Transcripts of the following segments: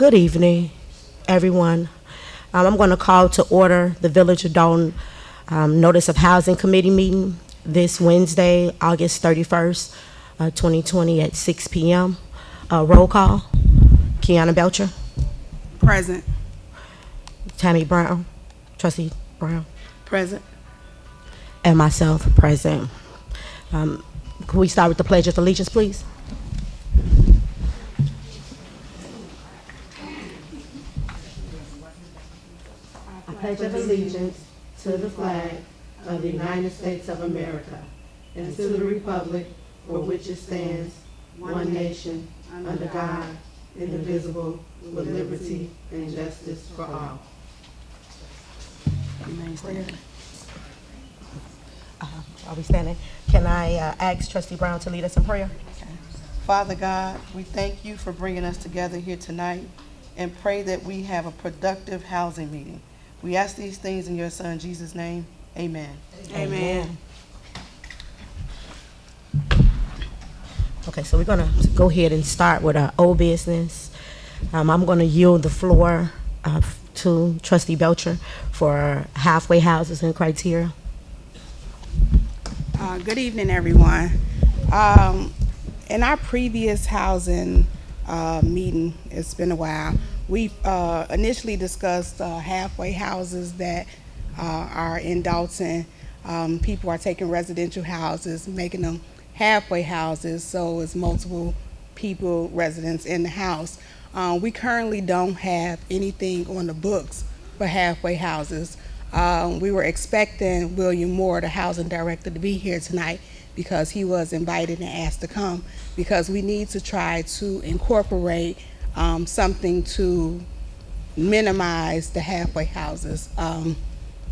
Good evening, everyone. I'm going to call to order the Village of Dolton Notice of Housing Committee meeting this Wednesday, August 31st, 2020 at 6 p.m. Roll call. Kiana Belcher. Present. Tammy Brown. Trustee Brown. Present. And myself, present. Can we start with the Pledge of Allegiance, please? I pledge of allegiance to the flag of the United States of America and to the republic for which it stands, one nation, under God, indivisible, with liberty and justice for all. Are we standing? Can I ask Trustee Brown to lead us in prayer? Father God, we thank you for bringing us together here tonight and pray that we have a productive housing meeting. We ask these things in your son Jesus' name. Amen. Amen. Okay, so we're going to go ahead and start with our old business. I'm going to yield the floor to Trustee Belcher for halfway houses and criteria. Good evening, everyone. In our previous housing meeting, it's been a while, we initially discussed halfway houses that are in Dolton. People are taking residential houses, making them halfway houses, so it's multiple people, residents in the house. We currently don't have anything on the books for halfway houses. We were expecting William Moore, the housing director, to be here tonight because he was invited and asked to come, because we need to try to incorporate something to minimize the halfway houses.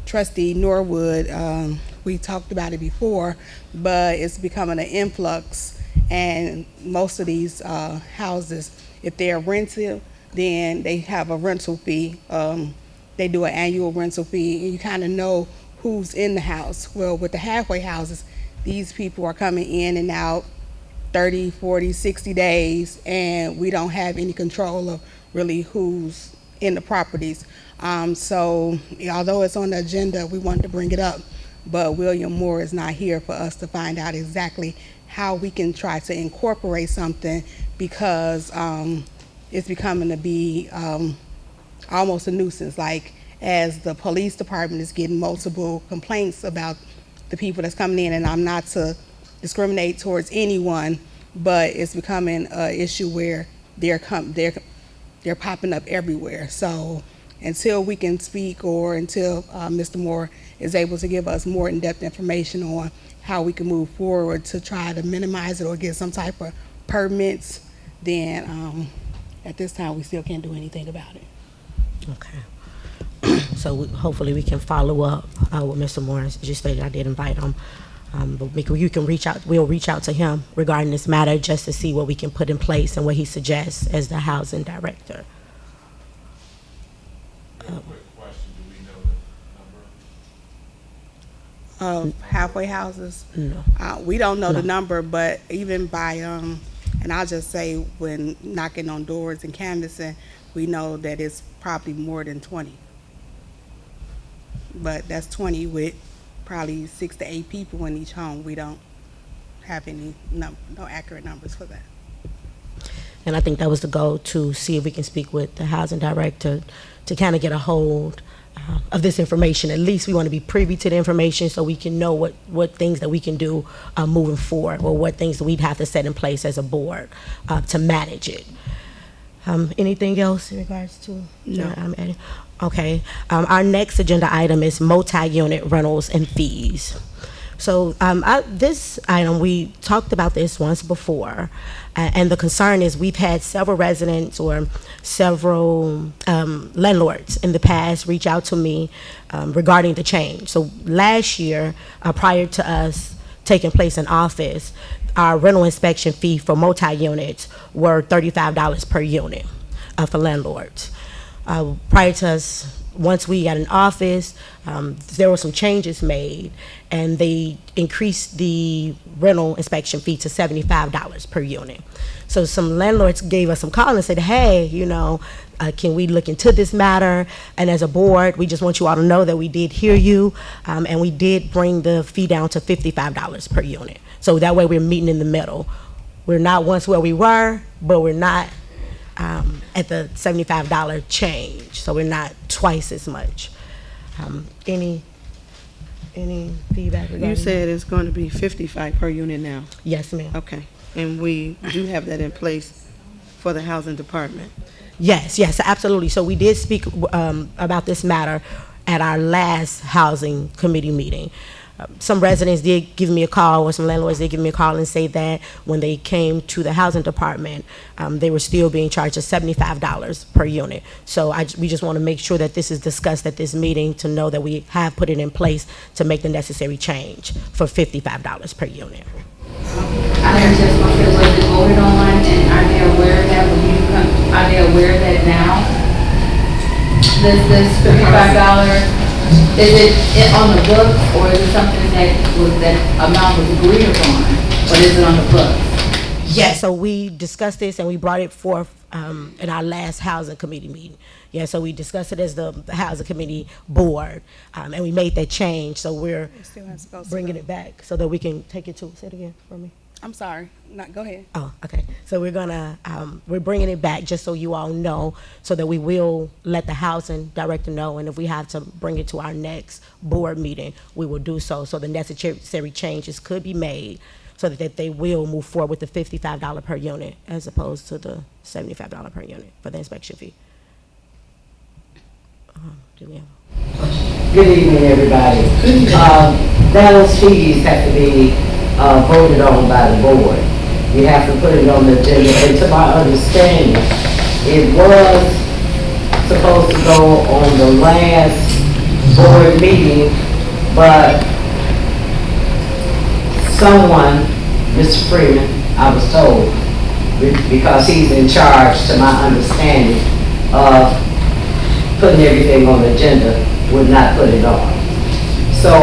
Trustee Norwood, we talked about it before, but it's becoming an influx, and most of these houses, if they're rented, then they have a rental fee. They do an annual rental fee, and you kind of know who's in the house. Well, with the halfway houses, these people are coming in and out 30, 40, 60 days, and we don't have any control of really who's in the properties. So although it's on the agenda, we wanted to bring it up, but William Moore is not here for us to find out exactly how we can try to incorporate something, because it's becoming to be almost a nuisance. Like, as the police department is getting multiple complaints about the people that's coming in, and I'm not to discriminate towards anyone, but it's becoming an issue where they're popping up everywhere. So until we can speak, or until Mr. Moore is able to give us more in-depth information on how we can move forward to try to minimize it or get some type of permits, then at this time we still can't do anything about it. Okay. So hopefully we can follow up with Mr. Morris. As you stated, I did invite him. But you can reach out. We'll reach out to him regarding this matter, just to see what we can put in place and what he suggests as the housing director. Real quick question: do we know the number Of halfway houses? No. We don't know No. the number, but even by, and I'll just say, when knocking on doors and canvassing, we know that it's probably more than 20. But that's 20 with probably 6 to 8 people in each home. We don't have any no accurate numbers for that. And I think that was the goal, to see if we can speak with the housing director to kind of get a hold of this information. At least we want to be privy to the information so we can know what things that we can do moving forward, or what things that we'd have to set in place as a board to manage it. Anything else in regards to? No. Okay. Our next agenda item is multi-unit rentals and fees. So this item, we talked about this once before, and the concern is we've had several residents or several landlords in the past reach out to me regarding the change. So last year, prior to us taking place in office, our rental inspection fee for multi-units were $35 per unit for landlords. Prior to us once we got in office, there were some changes made, and they increased the rental inspection fee to $75 per unit. So some landlords gave us some call and said, hey, you know, can we look into this matter? And as a board, we just want you all to know that we did hear you, and we did bring the fee down to $55 per unit. So that way we're meeting in the middle. We're not once where we were, but we're not at the $75 change. So we're not twice as much. Any feedback regarding You said it's going to be 55 per unit now. Yes, ma'am. Okay. And we do have that in place for the housing department. Yes, absolutely. So we did speak about this matter at our last housing committee meeting. Some residents did give me a call, or some landlords did give me a call and say that when they came to the housing department, they were still being charged $75 per unit. So we just want to make sure that this is discussed at this meeting to know that we have put it in place to make the necessary change for $55 per unit. I have just wondered, was it voted on, and are they aware of that? Are they aware of that now? This $55, is it on the books, or is it something that amount was agreed upon, or is it on the books? Yes, so we discussed this and we brought it forth in our last housing committee meeting. Yeah, so we discussed it as the housing committee board, and we made that change. So we're Still has to go bringing it back so that we can take it to, say it again for me. I'm sorry. Go ahead. Oh, okay. So we're bringing it back just so you all know, so that we will let the housing director know, and if we have to bring it to our next board meeting, we will do so. So the necessary changes could be made so that they will move forward with the $55 per unit as opposed to the $75 per unit for the inspection fee. Do we have? Good evening, everybody. Those fees have to be voted on by the board. You have to put it on the agenda, and to my understanding, it was supposed to go on the last board meeting, but someone, Mr. Freeman, I was told, because he's in charge, to my understanding, of putting everything on the agenda, would not put it on. So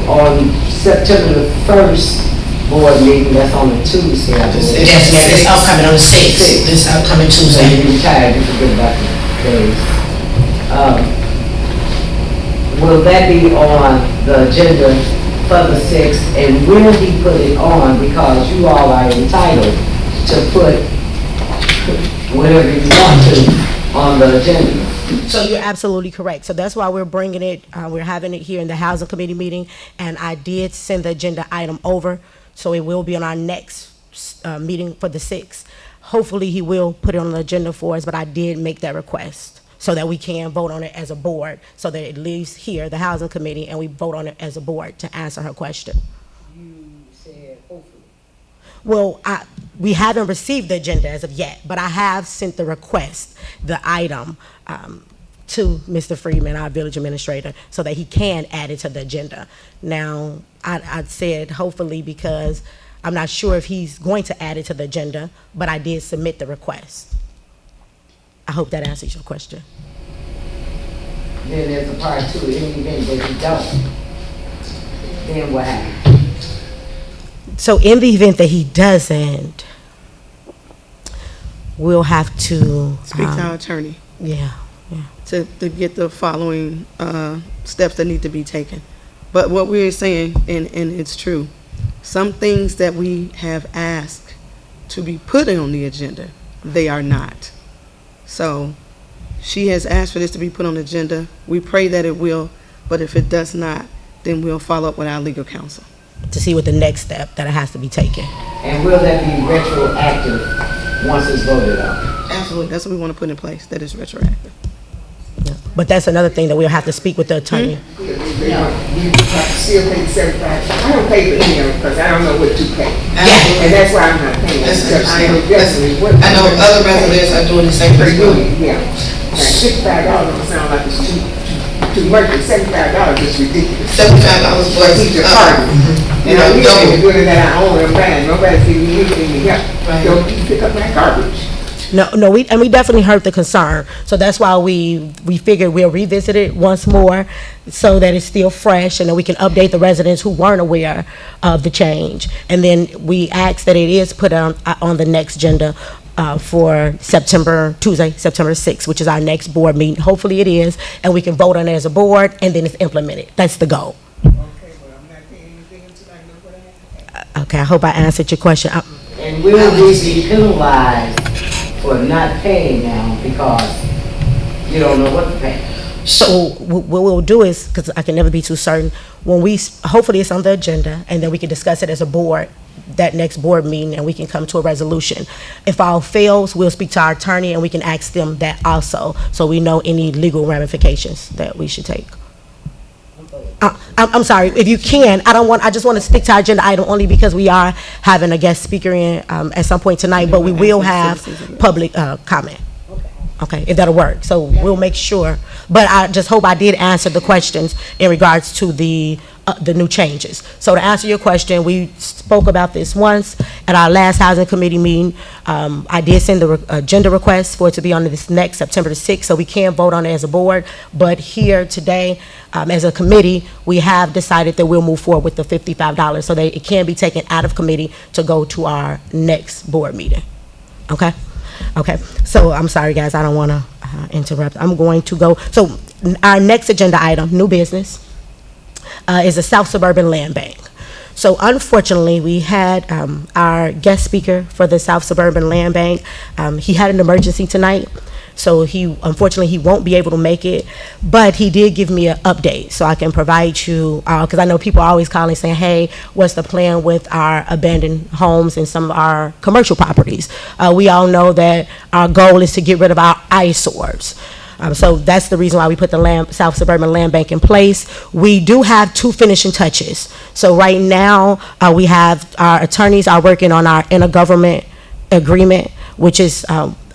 on September the 1st board meeting, that's on a Tuesday, I believe. Yes, ma'am, this upcoming on the 6th, this upcoming So Tuesday. you're retired, you forget about the days. Will that be on the agenda for the 6th, and will he put it on, because you all are entitled to put whatever you want to on the agenda? So you're absolutely correct. So that's why we're bringing it, we're having it here in the housing committee meeting, and I did send the agenda item over, so it will be on our next meeting for the 6th. Hopefully he will put it on the agenda for us, but I did make that request so that we can vote on it as a board, so that it leaves here, the housing committee, and we vote on it as a board to answer her question. You said hopefully. Well, we haven't received the agenda as of yet, but I have sent the request, the item, to Mr. Freeman, our village administrator, so that he can add it to the agenda. Now, I said hopefully because I'm not sure if he's going to add it to the agenda, but I did submit the request. I hope that answers your question. Then there's a part 2, in the event that you don't, then what happens? So in the event that he doesn't, we'll have to Speak to our attorney yeah. to get the following steps that need to be taken. But what we're saying, and it's true, some things that we have asked to be put on the agenda, they are not. So she has asked for this to be put on the agenda. We pray that it will, but if it does not, then we'll follow up with our legal counsel. To see what the next step that it has to be taken. And will that be retroactive once it's voted on? Absolutely, that's what we want to put in place, that is retroactive. Yeah. But that's another thing that we'll have to speak with the attorney. You have to still pay the $75. I don't pay for any of it because I don't know what to pay. Yeah. And that's why I'm not paying. That's Because I know understandable. definitely what. I know other residents are doing the same Per thing. unit, yeah. Now, $55 don't sound like it's too much, but $75 is ridiculous. $75 But was, he's a partner. you know, we double. don't do it that I own and buying. Nobody's giving me anything to help. Right. Don't you pick up my garbage. No, we definitely heard the concern. So that's why we figured we'll revisit it once more so that it's still fresh and then we can update the residents who weren't aware of the change. And then we ask that it is put on the next agenda for Tuesday, September 6th, which is our next board meeting. Hopefully it is, and we can vote on it as a board and then it's implemented. That's the goal. Okay, well, I'm not paying anything until I know what I have to pay. Okay, I hope I answered your question. And will we be penalized for not paying now because you don't know what to pay? So what we'll do is, because I can never be too certain, hopefully it's on the agenda, and then we can discuss it as a board, that next board meeting, and we can come to a resolution. If all fails, we'll speak to our attorney, and we can ask them that also, so we know any legal ramifications that we should take. I'm sorry, if you can, I just want to stick to our agenda item only because we are having a guest speaker in at some point tonight, but we will have public comment. Okay, if that'll work. So we'll make sure. But I just hope I did answer the questions in regards to the new changes. So to answer your question, we spoke about this once at our last housing committee meeting. I did send the agenda request for it to be on this next September the 6th, so we can vote on it as a board. But here today, as a committee, we have decided that we'll move forward with the $55 so that it can be taken out of committee to go to our next board meeting. Okay? Okay, so I'm sorry guys, I don't want to interrupt. I'm going to go. So our next agenda item, new business, is a South Suburban Land Bank. So unfortunately, we had our guest speaker for the South Suburban Land Bank. He had an emergency tonight, so unfortunately he won't be able to make it, but he did give me an update so I can provide you, because I know people are always calling saying, hey, what's the plan with our abandoned homes and some of our commercial properties? We all know that our goal is to get rid of our eyesores. So that's the reason why we put the South Suburban Land Bank in place. We do have 2 finishing touches. So right now, we have our attorneys are working on our intergovernment agreement, which is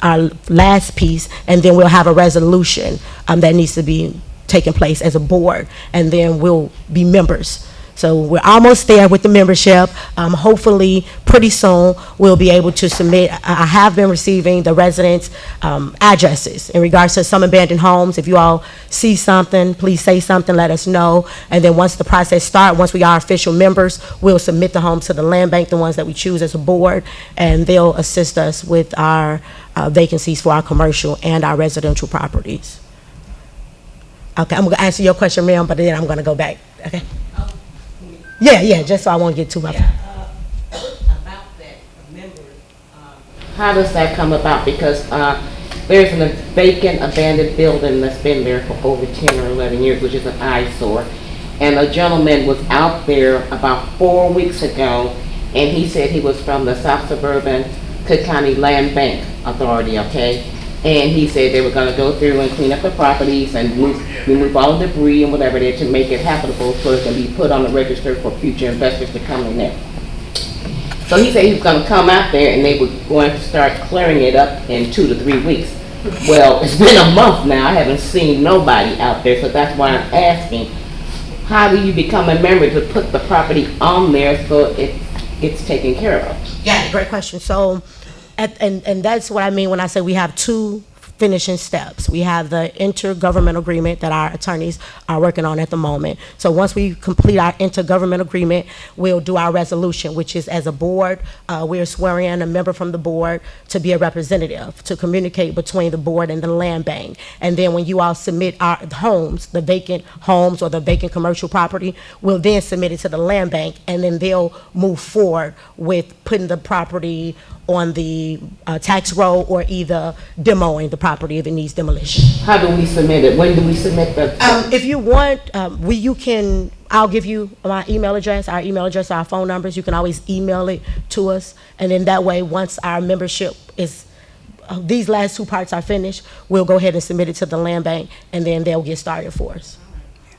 our last piece, and then we'll have a resolution that needs to be taking place as a board, and then we'll be members. So we're almost there with the membership. Hopefully, pretty soon, we'll be able to submit. I have been receiving the residents' addresses in regards to some abandoned homes. If you all see something, please say something, let us know. And then once the process starts, once we are official members, we'll submit the homes to the land bank, the ones that we choose as a board, and they'll assist us with our vacancies for our commercial and our residential properties. Okay, I'm gonna answer your question, ma'am, but then I'm gonna go back, okay? Yeah, just so I won't get too much. About that members, how does that come about? Because there's a vacant abandoned building that's been there for over 10 or 11 years, which is an eyesore. And a gentleman was out there about 4 weeks ago, and he said he was from the South Suburban Cook County Land Bank Authority, okay? And he said they were going to go through and clean up the properties and remove all the debris and whatever there to make it habitable so it can be put on the register for future investors to come in there. So he said he was going to come out there and they were going to start clearing it up in 2 to 3 weeks. Well, it's been a month now. I haven't seen nobody out there, so that's why I'm asking, how do you become a member to put the property on there so it gets taken care of? Yeah, great question. So, and that's what I mean when I say we have 2 finishing steps. We have the intergovernmental agreement that our attorneys are working on at the moment. So once we complete our intergovernmental agreement, we'll do our resolution, which is as a board, we're swearing in a member from the board to be a representative, to communicate between the board and the land bank. And then when you all submit our homes, the vacant homes or the vacant commercial property, we'll then submit it to the land bank, and then they'll move forward with putting the property on the tax roll or either demoing the property if it needs demolition. How do we submit it? When do we submit the? If you want, I'll give you my email address, our phone numbers. You can always email it to us. And then that way, once our membership is, these last 2 parts are finished, we'll go ahead and submit it to the land bank, and then they'll get started for us.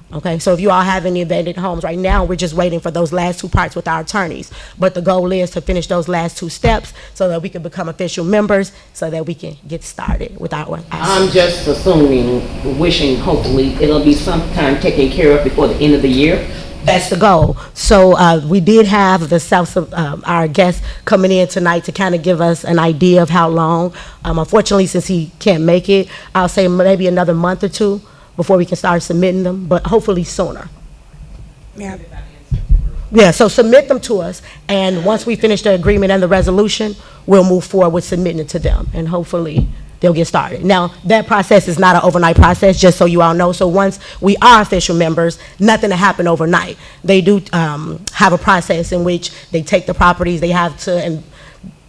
Okay, so if you all have any abandoned homes right now, we're just waiting for those last 2 parts with our attorneys. But the goal is to finish those last 2 steps so that we can become official members, so that we can get started with our. I'm just assuming, wishing, hopefully, it'll be sometime taken care of before the end of the year. That's the goal. So we did have our guest coming in tonight to kind of give us an idea of how long. Unfortunately, since he can't make it, I'll say maybe another month or two before we can start submitting them, but hopefully sooner. Yeah. Yeah, so submit them to us, and once we finish the agreement and the resolution, we'll move forward with submitting it to them, and hopefully they'll get started. Now, that process is not an overnight process, just so you all know. So once we are official members, nothing to happen overnight. They do have a process in which they take the properties, they have to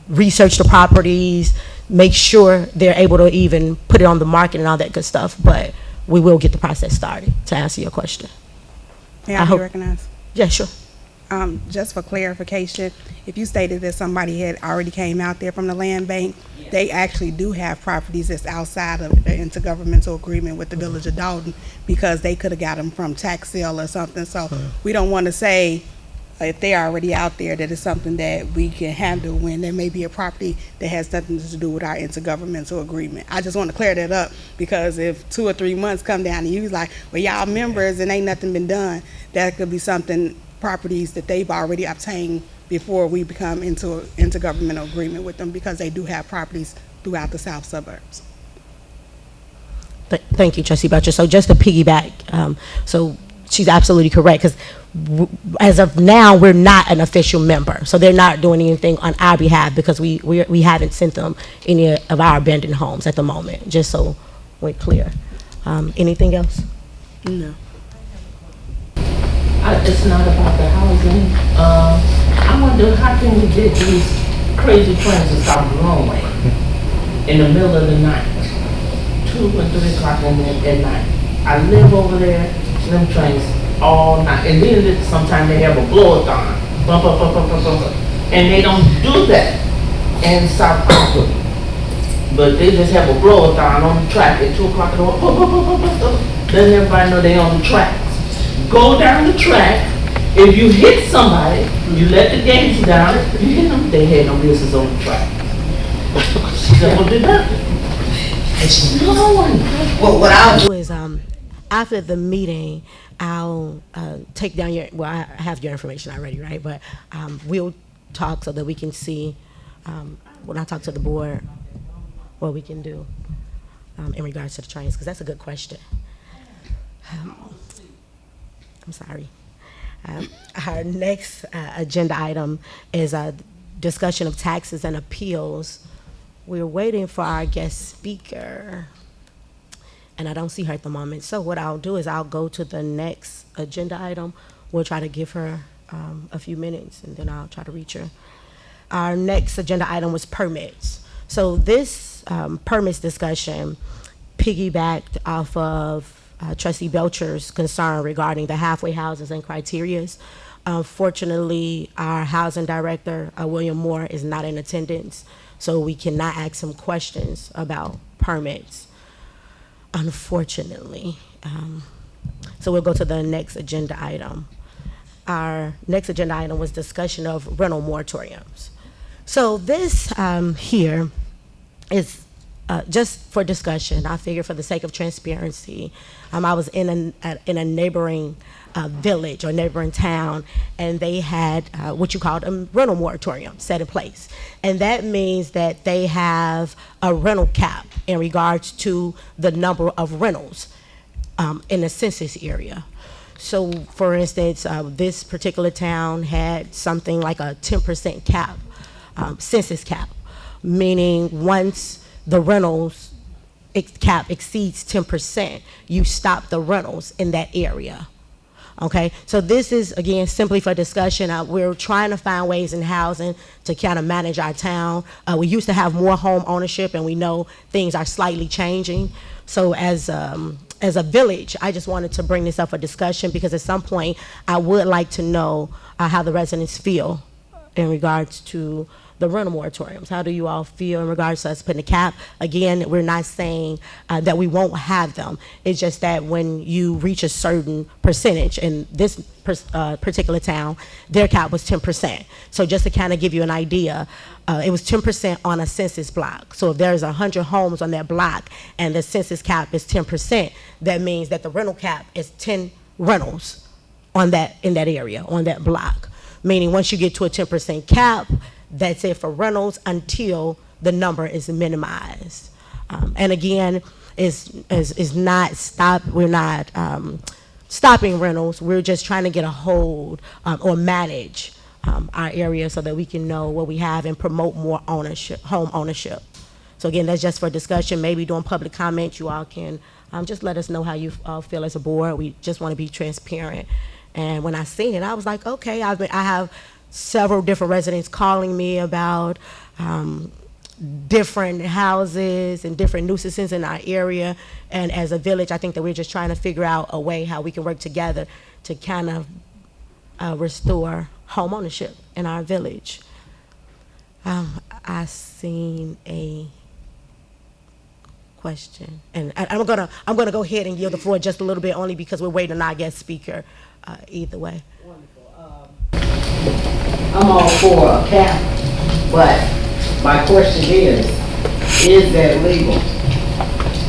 research the properties, make sure they're able to even put it on the market and all that good stuff, but we will get the process started, to answer your question. May I be recognized? Yeah, sure. Just for clarification, if you stated that somebody had already came out there from the land bank, they actually do have properties that's outside of the intergovernmental agreement with the village of Dolton, because they could have got them from tax sale or something. So we don't want to say, if they're already out there, that it's something that we can handle when there may be a property that has nothing to do with our intergovernmental agreement. I just want to clear that up, because if 2 or 3 months come down and you're like, well, y'all members and ain't nothing been done, that could be something, properties that they've already obtained before we become into an intergovernmental agreement with them, because they do have properties throughout the south suburbs. Thank you, Trustee Belcher. So just to piggyback, so she's absolutely correct, because as of now, we're not an official member. So they're not doing anything on our behalf, because we haven't sent them any of our abandoned homes at the moment, just so we're clear. Anything else? No. It's not about the housing. I wonder how can we get these crazy trains to stop the wrong way in the middle of the night, 2 and 3 o'clock at night. I live over there, them trains all night, and then sometimes they have a blow-a-thon, and they don't do that in South Africa, but they just have a blow-a-thon on the track at 2 o'clock in the morning. Then everybody know they on the tracks. Go down the track. If you hit somebody, you let the gauge down. If you hit them, they had no business on the track. Simple deduction. No one. Well, what I'll do Is after the meeting, I'll take down I have your information already, right? But we'll talk so that we can see, when I talk to the board, what we can do in regards to the trains, because that's a good question. I'm sorry. Our next agenda item is a discussion of taxes and appeals. We're waiting for our guest speaker, and I don't see her at the moment. So what I'll do is I'll go to the next agenda item. We'll try to give her a few minutes, and then I'll try to reach her. Our next agenda item was permits. So this permits discussion piggybacked off of Trustee Belcher's concern regarding the halfway houses and criterias. Unfortunately, our housing director, William Moore, is not in attendance, so we cannot ask him questions about permits, unfortunately. So we'll go to the next agenda item. Our next agenda item was discussion of rental moratoriums. So this here is just for discussion. I figure for the sake of transparency, I was in a neighboring village or neighboring town, and they had what you called a rental moratorium set in place. And that means that they have a rental cap in regards to the number of rentals in the census area. So for instance, this particular town had something like a 10% cap, census cap, meaning once the rentals cap exceeds 10%, you stop the rentals in that area. Okay, so this is, again, simply for discussion. We're trying to find ways in housing to kind of manage our town. We used to have more home ownership, and we know things are slightly changing. So as a village, I just wanted to bring this up for discussion, because at some point I would like to know how the residents feel in regards to the rental moratoriums. How do you all feel in regards to us putting a cap? Again, we're not saying that we won't have them. It's just that when you reach a certain percentage, in this particular town, their cap was 10%. So just to kind of give you an idea, it was 10% on a census block. So if there's 100 homes on that block and the census cap is 10%, that means that the rental cap is 10 rentals in that area, on that block. Meaning once you get to a 10% cap, that's it for rentals until the number is minimized. And again, is not stop. We're not stopping rentals. We're just trying to get a hold or manage our area so that we can know what we have and promote more ownership, home ownership. So again, that's just for discussion. Maybe during public comment, you all can just let us know how you all feel as a board. We just want to be transparent. And when I seen it, I was like, okay. I have several different residents calling me about different houses and different nuisances in our area. And as a village, I think that we're just trying to figure out a way how we can work together to kind of restore home ownership in our village. I seen a question, and I'm gonna go ahead and yield the floor just a little bit, only because we're waiting on our guest speaker. Either way. Wonderful. I'm all for a cap, but my question is that legal?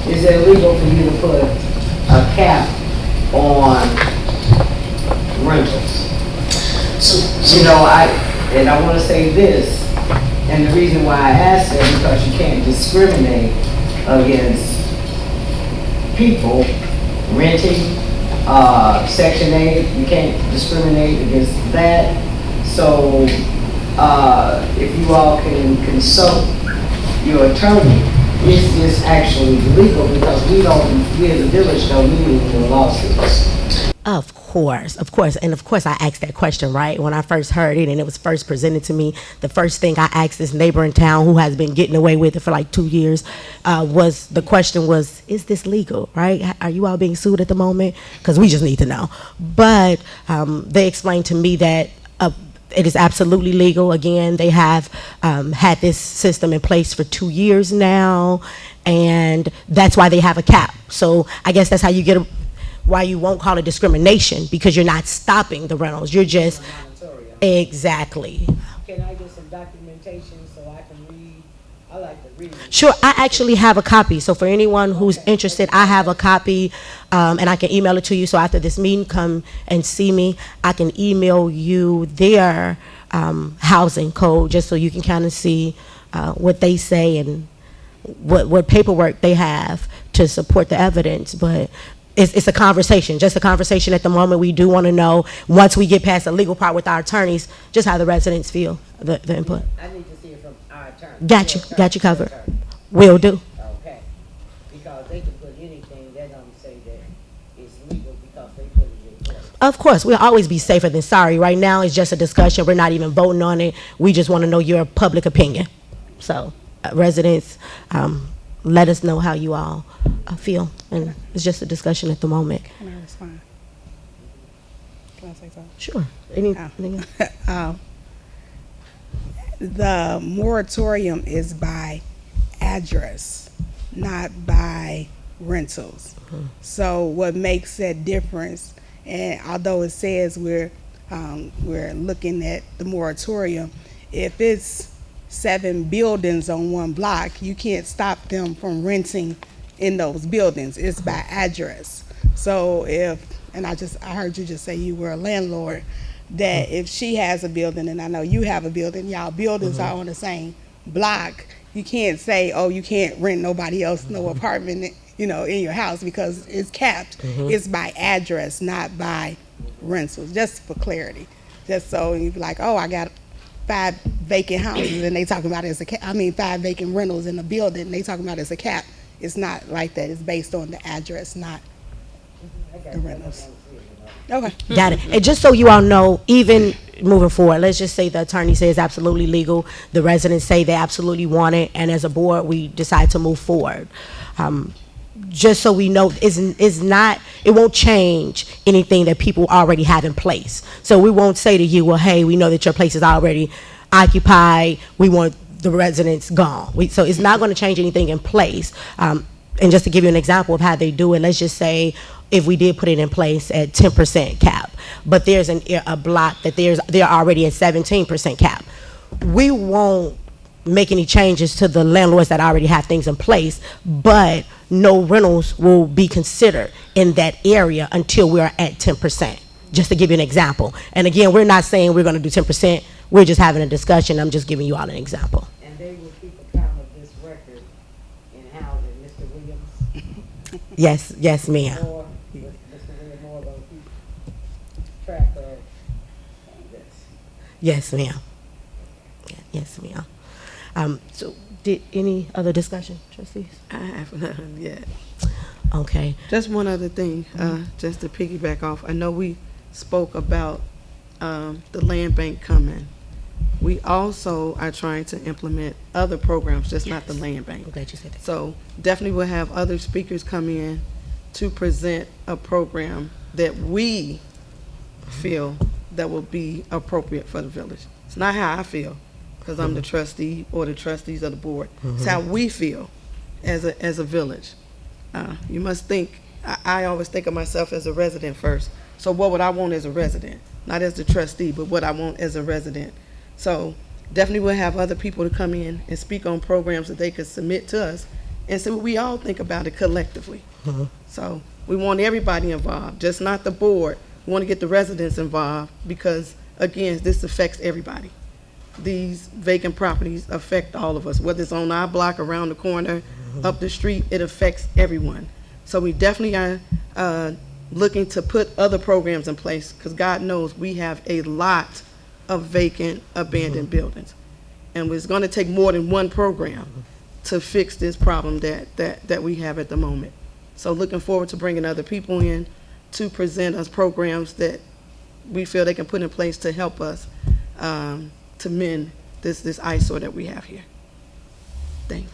Is it legal for you to put a cap on rentals? You know, I want to say this, and the reason why I ask that, because you can't discriminate against people renting Section 8. You can't discriminate against that. So if you all can consult your attorney, is this actually legal? Because we as a village don't need any lawsuits. Of course, and of course I asked that question, right? When I first heard it and it was first presented to me, the first thing I asked this neighbor in town who has been getting away with it for like 2 years, was is this legal, right? Are you all being sued at the moment? Because we just need to know. But they explained to me that it is absolutely legal. Again, they have had this system in place for 2 years now, and that's why they have a cap. So I guess that's how you get why you won't call it discrimination, because you're not stopping the rentals. You're just exactly. Can I get some documentation so I can read? I like to read. Sure, I actually have a copy. So for anyone who's interested, I have a copy, and I can email it to you. So after this meeting, come and see me. I can email you their housing code, just so you can kind of see what they say and what paperwork they have to support the evidence. But it's a conversation, just a conversation at the moment. We do want to know, once we get past the legal part with our attorneys, just how the residents feel, the input. I need to see it from our attorney. Got you covered. Will do. Okay, because they can put anything, they don't say that it's legal because they put it in place. Of course, we'll always be safer than sorry. Right now, it's just a discussion. We're not even voting on it. We just want to know your public opinion. So, residents, let us know how you all feel, and it's just a discussion at the moment. Can I respond? Can I say something? Sure. Anything else? The moratorium is by address, not by rentals. So what makes that difference, and although it says we're looking at the moratorium, if it's 7 buildings on one block, you can't stop them from renting in those buildings. It's by address. So I heard you just say you were a landlord, that if she has a building and I know you have a building, y'all buildings are on the same block, you can't say, oh, you can't rent nobody else no apartment, in your house, because it's capped. It's by address, not by rentals, just for clarity. Just so you be like, oh, I got 5 vacant houses and they talking about it as a cap. 5 vacant rentals in a building and they talking about it as a cap. It's not like that. It's based on the address, not the rentals. Okay. Got it. And just so you all know, even moving forward, let's just say the attorney says absolutely legal, the residents say they absolutely want it, and as a board, we decide to move forward. Just so we know, it won't change anything that people already have in place. So we won't say to you, well, hey, we know that your place is already occupied, we want the residents gone. So it's not going to change anything in place. And just to give you an example of how they do it, let's just say if we did put it in place at 10% cap, but there's a block that they're already at 17% cap. We won't make any changes to the landlords that already have things in place, but no rentals will be considered in that area until we're at 10%. just to give you an example. And again, we're not saying we're going to do 10%. We're just having a discussion. I'm just giving you all an example. And they will keep account of this record in housing, Mr. Williams, Yes, ma'am. or Mr. Williams more going to keep track of this. Yes, ma'am. Yes, ma'am. So, did any other discussion, trustees? I have none yet. Okay. Just one other thing, just to piggyback off. I know we spoke about the land bank coming. We also are trying to implement other programs, just not the land bank. I'm glad you said that. So definitely we'll have other speakers come in to present a program that we feel that will be appropriate for the village. It's not how I feel, because I'm the trustee or the trustees of the board. It's how we feel as a village. You must think, I always think of myself as a resident first. So what would I want as a resident? Not as the trustee, but what I want as a resident. So definitely we'll have other people to come in and speak on programs that they could submit to us and see what we all think about it collectively. So we want everybody involved, just not the board. We want to get the residents involved because, again, this affects everybody. These vacant properties affect all of us, whether it's on our block, around the corner, up the street, it affects everyone. So we definitely are looking to put other programs in place because God knows we have a lot of vacant, abandoned buildings. And it's going to take more than one program to fix this problem that we have at the moment. So looking forward to bringing other people in to present us programs that we feel they can put in place to help us to mend this eyesore that we have here. Thanks.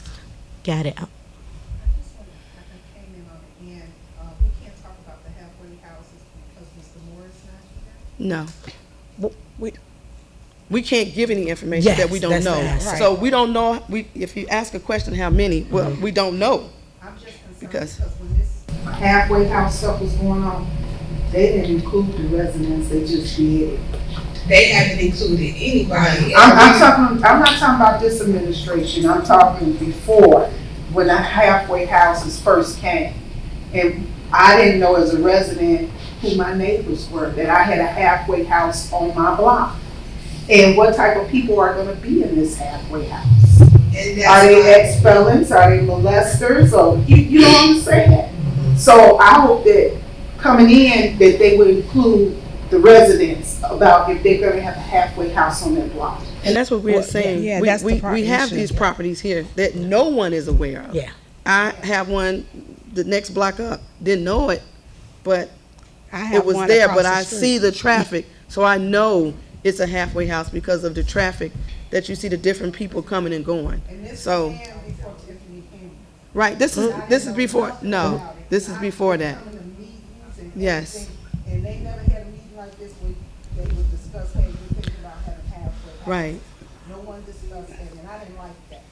Got it. No. We can't give any information Yes, that we don't that's know. the answer. So we don't know, if you ask a question, how many, well, we don't know. I'm just concerned Because- because when this halfway house stuff was going on, they didn't include the residents, they just did. They haven't included anybody. I'm not talking about this administration, I'm talking before, when the halfway houses first came. And I didn't know as a resident who my neighbors were, that I had a halfway house on my block. And what type of people are gonna be in this halfway house? Are they ex-felons, are they molesters, or, you know what I'm saying? So I hope that coming in, that they would include the residents about if they're gonna have a halfway house on their block. And that's what we're saying. yeah, We- that's the part We have issue. these properties here that no one is aware of. Yeah. I have one the next block up, didn't know it, but I have it was one there, across but the I street. see the traffic, so I know it's a halfway house because of the traffic that you see the different people coming and going. So, before Tiffany came. right, this is before, no, this is before that. Yes. And they never had a meeting like this where they would discuss, hey, we're thinking about having halfway house. Right. No one discussed that, and I didn't like that,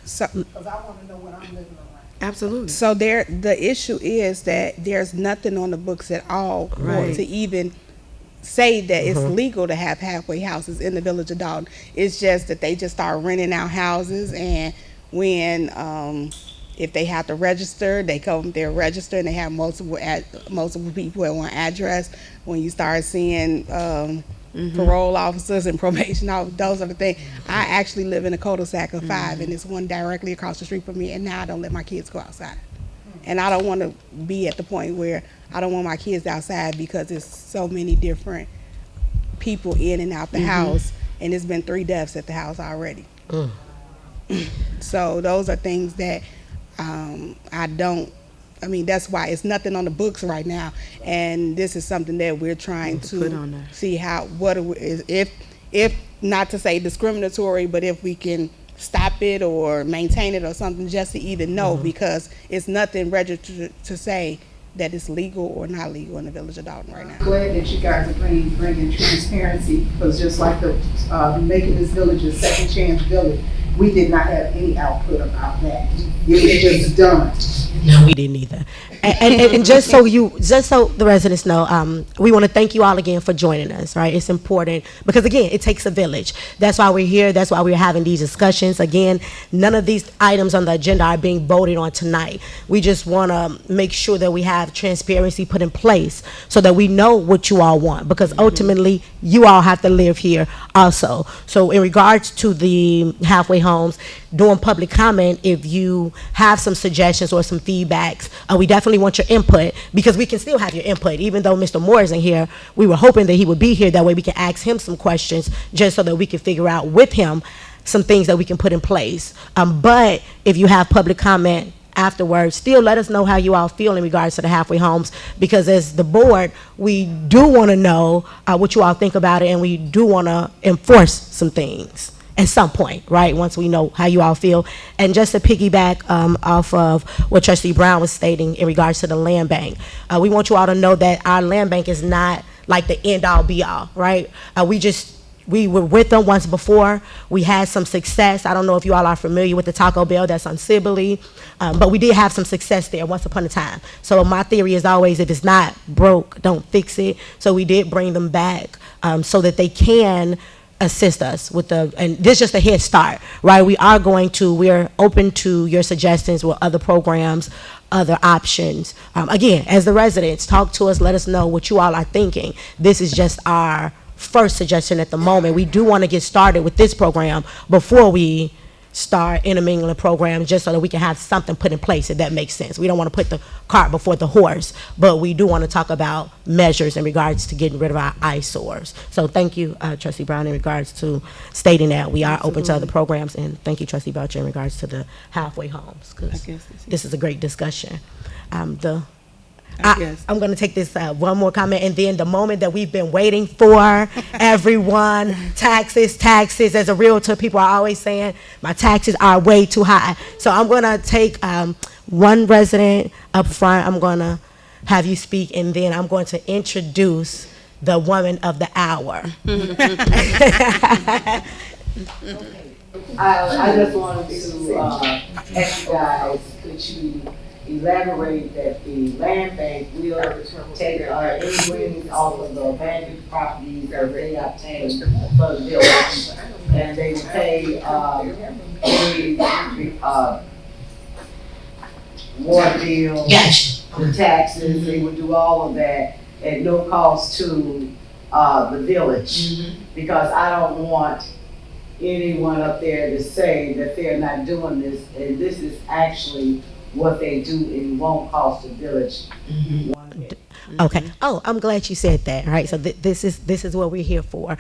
So, because I want to know what I'm living around. Absolutely. so the issue is that there's nothing on the books at all Right. to even say that it's legal to have halfway houses in the village of Dolton. It's just that they just start renting out houses, and when if they have to register, they come there register, and they have multiple people at one address. When you start seeing parole officers and probation officers, those are the things. I actually live in a cul-de-sac of 5, and there's one directly across the street from me, and now I don't let my kids go outside. And I don't want to be at the point where I don't want my kids outside because there's so many different people in and out the house, and there's been 3 deaths at the house already. So those are things that that's why it's nothing on the books right now, and this is something that we're trying Put on to there. see if not to say discriminatory, but if we can stop it or maintain it or something, just to even know, because it's nothing registered to say that it's legal or not legal in the village of Dolton right now. Glad that you guys are bringing transparency, because just like the making this village a second chance village, we did not have any output about that. It was just done. No, we didn't either. And just so the residents know, we want to thank you all again for joining us, right? It's important because, again, it takes a village. That's why we're here. That's why we're having these discussions. Again, none of these items on the agenda are being voted on tonight. We just want to make sure that we have transparency put in place so that we know what you all want, because ultimately you all have to live here also. So in regards to the halfway homes, during public comment, if you have some suggestions or some feedbacks, we definitely want your input, because we can still have your input. Even though Mr. Moore isn't here, we were hoping that he would be here. That way we can ask him some questions just so that we can figure out with him some things that we can put in place. But if you have public comment afterwards, still let us know how you all feel in regards to the halfway homes, because as the board, we do want to know what you all think about it, and we do want to enforce some things at some point, right, once we know how you all feel. And just to piggyback off of what Trustee Brown was stating in regards to the land bank, we want you all to know that our land bank is not like the end-all be-all, right? We were with them once before. We had some success. I don't know if you all are familiar with the Taco Bell that's on Sibley, but we did have some success there once upon a time. So my theory is always, if it's not broke, don't fix it. So we did bring them back so that they can assist us with and this is just a head start, right? We're open to your suggestions with other programs, other options. Again, as the residents, talk to us, let us know what you all are thinking. This is just our first suggestion at the moment. We do want to get started with this program before we start intermingling programs, just so that we can have something put in place, if that makes sense. We don't want to put the cart before the horse, but we do want to talk about measures in regards to getting rid of our eyesores. So thank you, Trustee Brown, in regards to stating that we are open to other programs, and thank you, Trustee Belcher, in regards to the halfway homes, because this is a great discussion. I'm going to take this one more comment, and then the moment that we've been waiting for, everyone, taxes. As a realtor, people are always saying, my taxes are way too high. So I'm going to take one resident up front. I'm going to have you speak, and then I'm going to introduce the woman of the hour. I just wanted to ask you guys, could you elaborate that the land bank will take any winnings off of the abandoned properties that they obtained for the village, and they will pay water bill, the taxes, they would do all of that at no cost to the village, because I don't want anyone up there to say that they're not doing this, and this is actually what they do, and won't cost the village one bit. Okay. Oh, I'm glad you said that. All right. So this is what we're here for.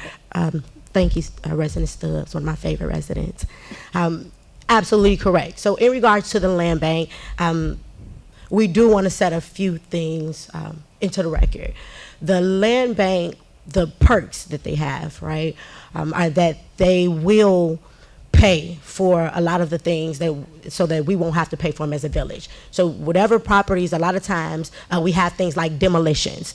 Thank you, Resident Stubbs, one of my favorite residents. Absolutely correct. So in regards to the land bank, we do want to set a few things into the record. The land bank, the perks that they have, right, are that they will pay for a lot of the things so that we won't have to pay for them as a village. So whatever properties, a lot of times we have things like demolitions.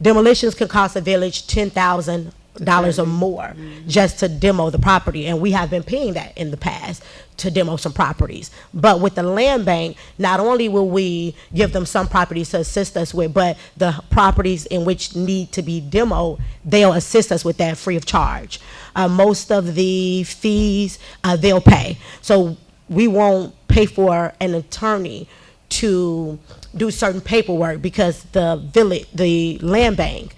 Demolitions can cost a village $10,000 or more just to demo the property, and we have been paying that in the past to demo some properties. But with the land bank, not only will we give them some properties to assist us with, but the properties in which need to be demoed, they'll assist us with that free of charge. Most of the fees they'll pay, so we won't pay for an attorney to do certain paperwork, because the land bank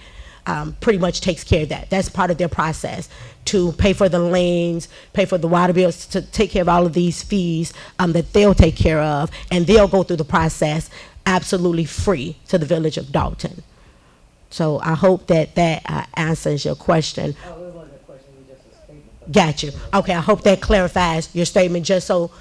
pretty much takes care of that. That's part of their process, to pay for the liens, pay for the water bills, to take care of all of these fees that they'll take care of, and they'll go through the process absolutely free to the village of Dolton. So I hope that answers your question. Got you. Okay, I hope that clarifies your statement, just so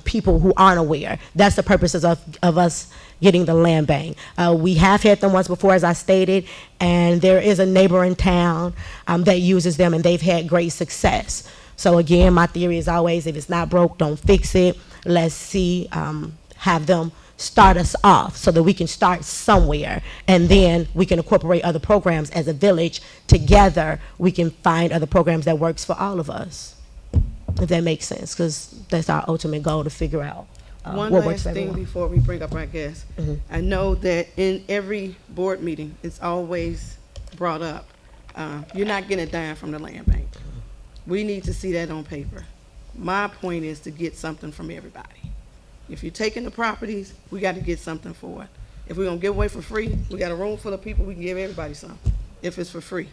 people who aren't aware. That's the purposes of us getting the land bank. We have had them once before, as I stated, and there is a neighboring town that uses them, and they've had great success. So again, my theory is always, if it's not broke, don't fix it. Let's see, have them start us off so that we can start somewhere, and then we can incorporate other programs as a village. Together we can find other programs that works for all of us. if that makes sense, because that's our ultimate goal, to figure out One what works last for thing everyone. before we bring up our guests. Mhm. I know that in every board meeting, it's always brought up, you're not getting a dime from the land bank. We need to see that on paper. My point is to get something from everybody. If you're taking the properties, we got to get something for it. If we're going to give away for free, we got a room full of people, we can give everybody some, if it's for free.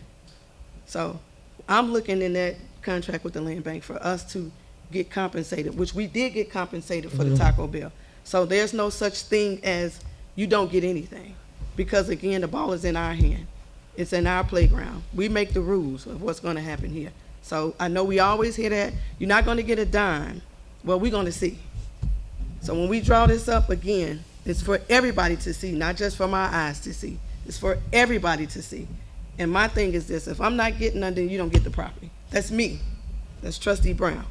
So I'm looking in that contract with the land bank for us to get compensated, which we did get compensated for the Taco Bell. So there's no such thing as you don't get anything, because again, the ball is in our hand. It's in our playground. We make the rules of what's going to happen here. So I know we always hear that, you're not going to get a dime. Well, we're going to see. So when we draw this up again, it's for everybody to see, not just for my eyes to see. It's for everybody to see. And my thing is this: if I'm not getting none, then you don't get the property. That's me. That's Trustee Brown.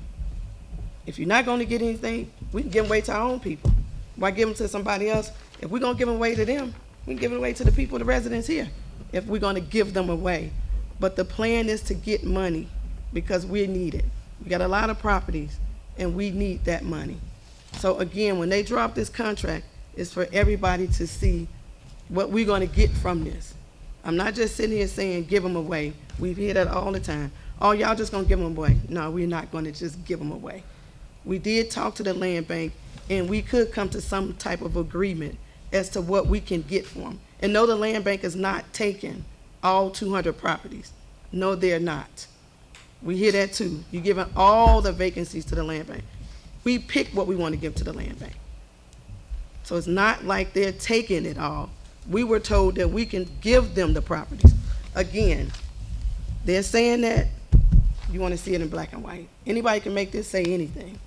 If you're not going to get anything, we can give them away to our own people. Why give them to somebody else? If we're going to give them away to them, we can give it away to the people, the residents here, if we're going to give them away. But the plan is to get money, because we need it. We got a lot of properties, and we need that money. So again, when they drop this contract, it's for everybody to see what we're going to get from this. I'm not just sitting here saying give them away. We hear that all the time. Oh, y'all just going to give them away. No, we're not going to just give them away. We did talk to the land bank, and we could come to some type of agreement as to what we can get for them. And no, the land bank is not taking all 200 properties. No, they're not. We hear that too. You're giving all the vacancies to the land bank. We pick what we want to give to the land bank. So it's not like they're taking it all. We were told that we can give them the properties. Again, they're saying that you want to see it in black and white. Anybody can make this say anything.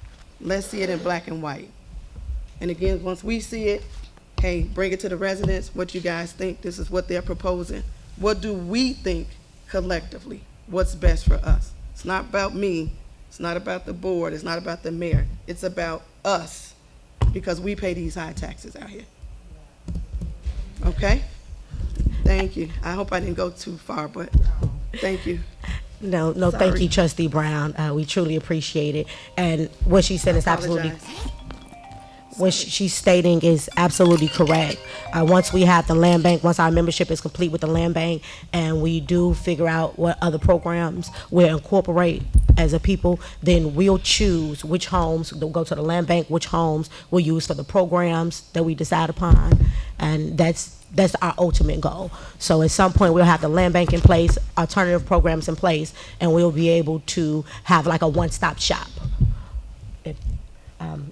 Let's see it in black and white. And again, once we see it, hey, bring it to the residents. What you guys think? This is what they're proposing. What do we think collectively? What's best for us? It's not about me. It's not about the board. It's not about the mayor. It's about us, because we pay these high taxes out here. Okay? Thank you. I hope I didn't go too far, but thank you. No, thank Sorry. you, Trustee Brown. We truly appreciate it. And what she said is absolutely, Apologize. what she's stating is absolutely correct. Once we have the land bank, once our membership is complete with the land bank, and we do figure out what other programs we'll incorporate as a people, then we'll choose which homes will go to the land bank, which homes we'll use for the programs that we decide upon. And that's our ultimate goal. So at some point, we'll have the land bank in place, alternative programs in place, and we'll be able to have like a one-stop shop.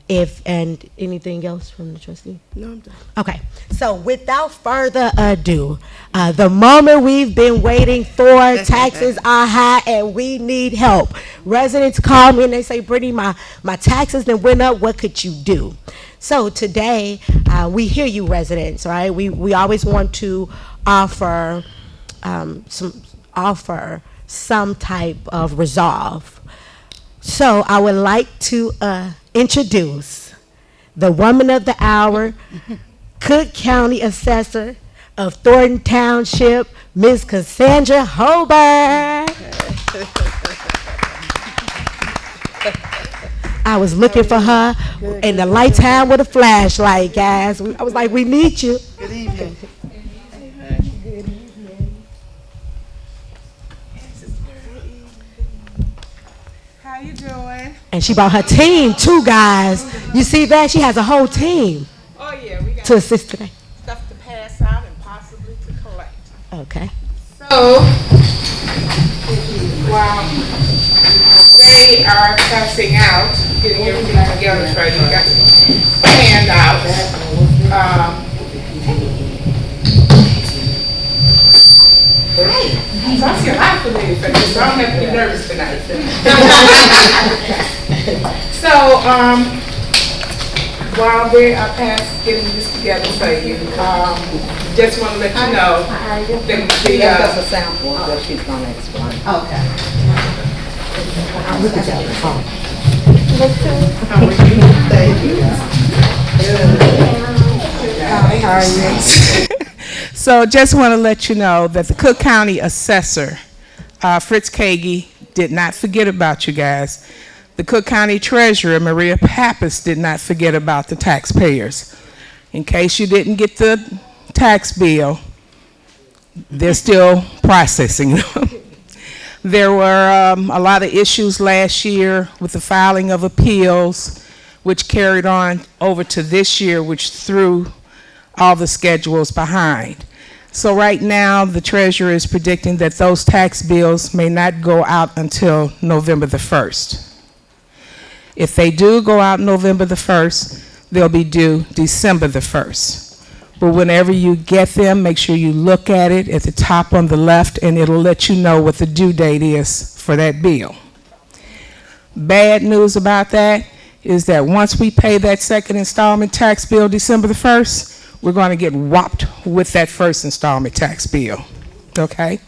And anything else from the trustee? No, I'm done. Okay, so without further ado, the moment we've been waiting for, taxes are high and we need help. Residents call me and they say, Brittany, my taxes then went up, what could you do? So today, we hear you residents, right? We always want to offer some type of resolve. So I would like to introduce the woman of the hour, Cook County Assessor of Thornton Township, Ms. Cassandra Hobart. I was looking for her in the nighttime with a flashlight, guys. I was like, we need you. Good evening. How you doing? And she brought her team too, guys. You see that? She has a whole team Oh yeah, we got to assist today. stuff to pass out and possibly to collect. Okay. So, while they are passing out, getting everything together for you, got handouts. So I see a lot of familiar faces, so I don't have to be nervous tonight. So, while they are getting this together for you, just want to let you know that That's a sample of what she's gonna explain. Okay. Look at that. How are you? Thank you. How are you? So just want to let you know that the Cook County Assessor, Fritz Kagi, did not forget about you guys. The Cook County Treasurer, Maria Pappas, did not forget about the taxpayers. In case you didn't get the tax bill, they're still processing them. There were a lot of issues last year with the filing of appeals, which carried on over to this year, which threw all the schedules behind. So right now, the treasurer is predicting that those tax bills may not go out until November the 1st. If they do go out November the 1st, they'll be due December the 1st. But whenever you get them, make sure you look at it at the top on the left, and it'll let you know what the due date is for that bill. Bad news about that is that once we pay that second installment tax bill December the 1st, we're going to get whopped with that first installment tax bill, okay?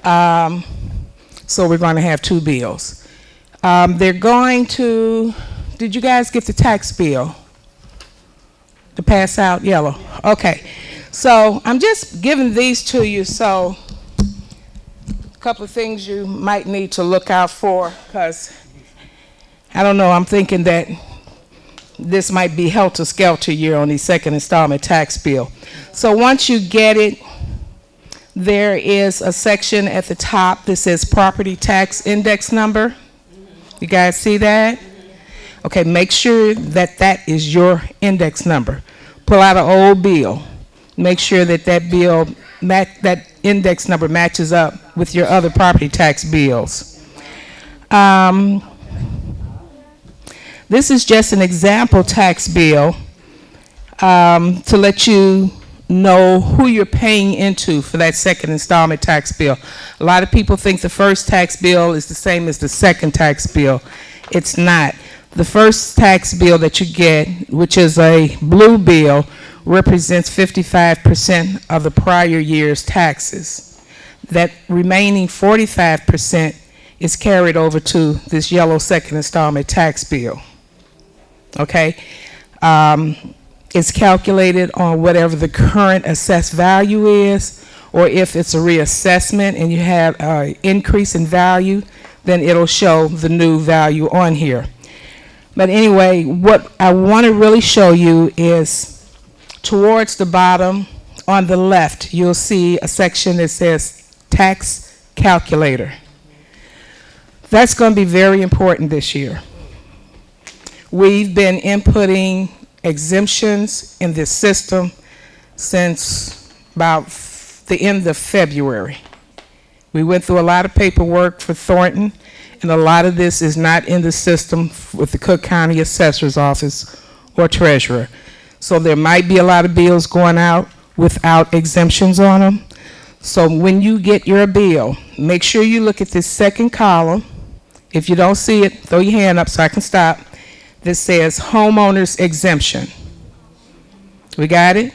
So we're going to have two bills. They're going to, did you guys get the tax bill? To pass out yellow, okay. So I'm just giving these to you, so a couple of things you might need to look out for, because I don't know, I'm thinking that this might be helter-skelter year on the second installment tax bill. So once you get it, there is a section at the top that says property tax index number. You guys see that? Okay, make sure that that is your index number. Pull out an old bill. Make sure that that bill, that index number matches up with your other property tax bills. This is just an example tax bill to let you know who you're paying into for that second installment tax bill. A lot of people think the first tax bill is the same as the second tax bill. It's not. The first tax bill that you get, which is a blue bill, represents 55% of the prior year's taxes. That remaining 45% is carried over to this yellow second installment tax bill. Okay? It's calculated on whatever the current assessed value is, or if it's a reassessment and you have an increase in value, then it'll show the new value on here. But anyway, what I want to really show you is towards the bottom on the left, you'll see a section that says tax calculator. That's going to be very important this year. We've been inputting exemptions in this system since about the end of February. We went through a lot of paperwork for Thornton, and a lot of this is not in the system with the Cook County Assessor's Office or Treasurer. So there might be a lot of bills going out without exemptions on them. So when you get your bill, make sure you look at this second column. If you don't see it, throw your hand up so I can stop. This says homeowner's exemption. We got it?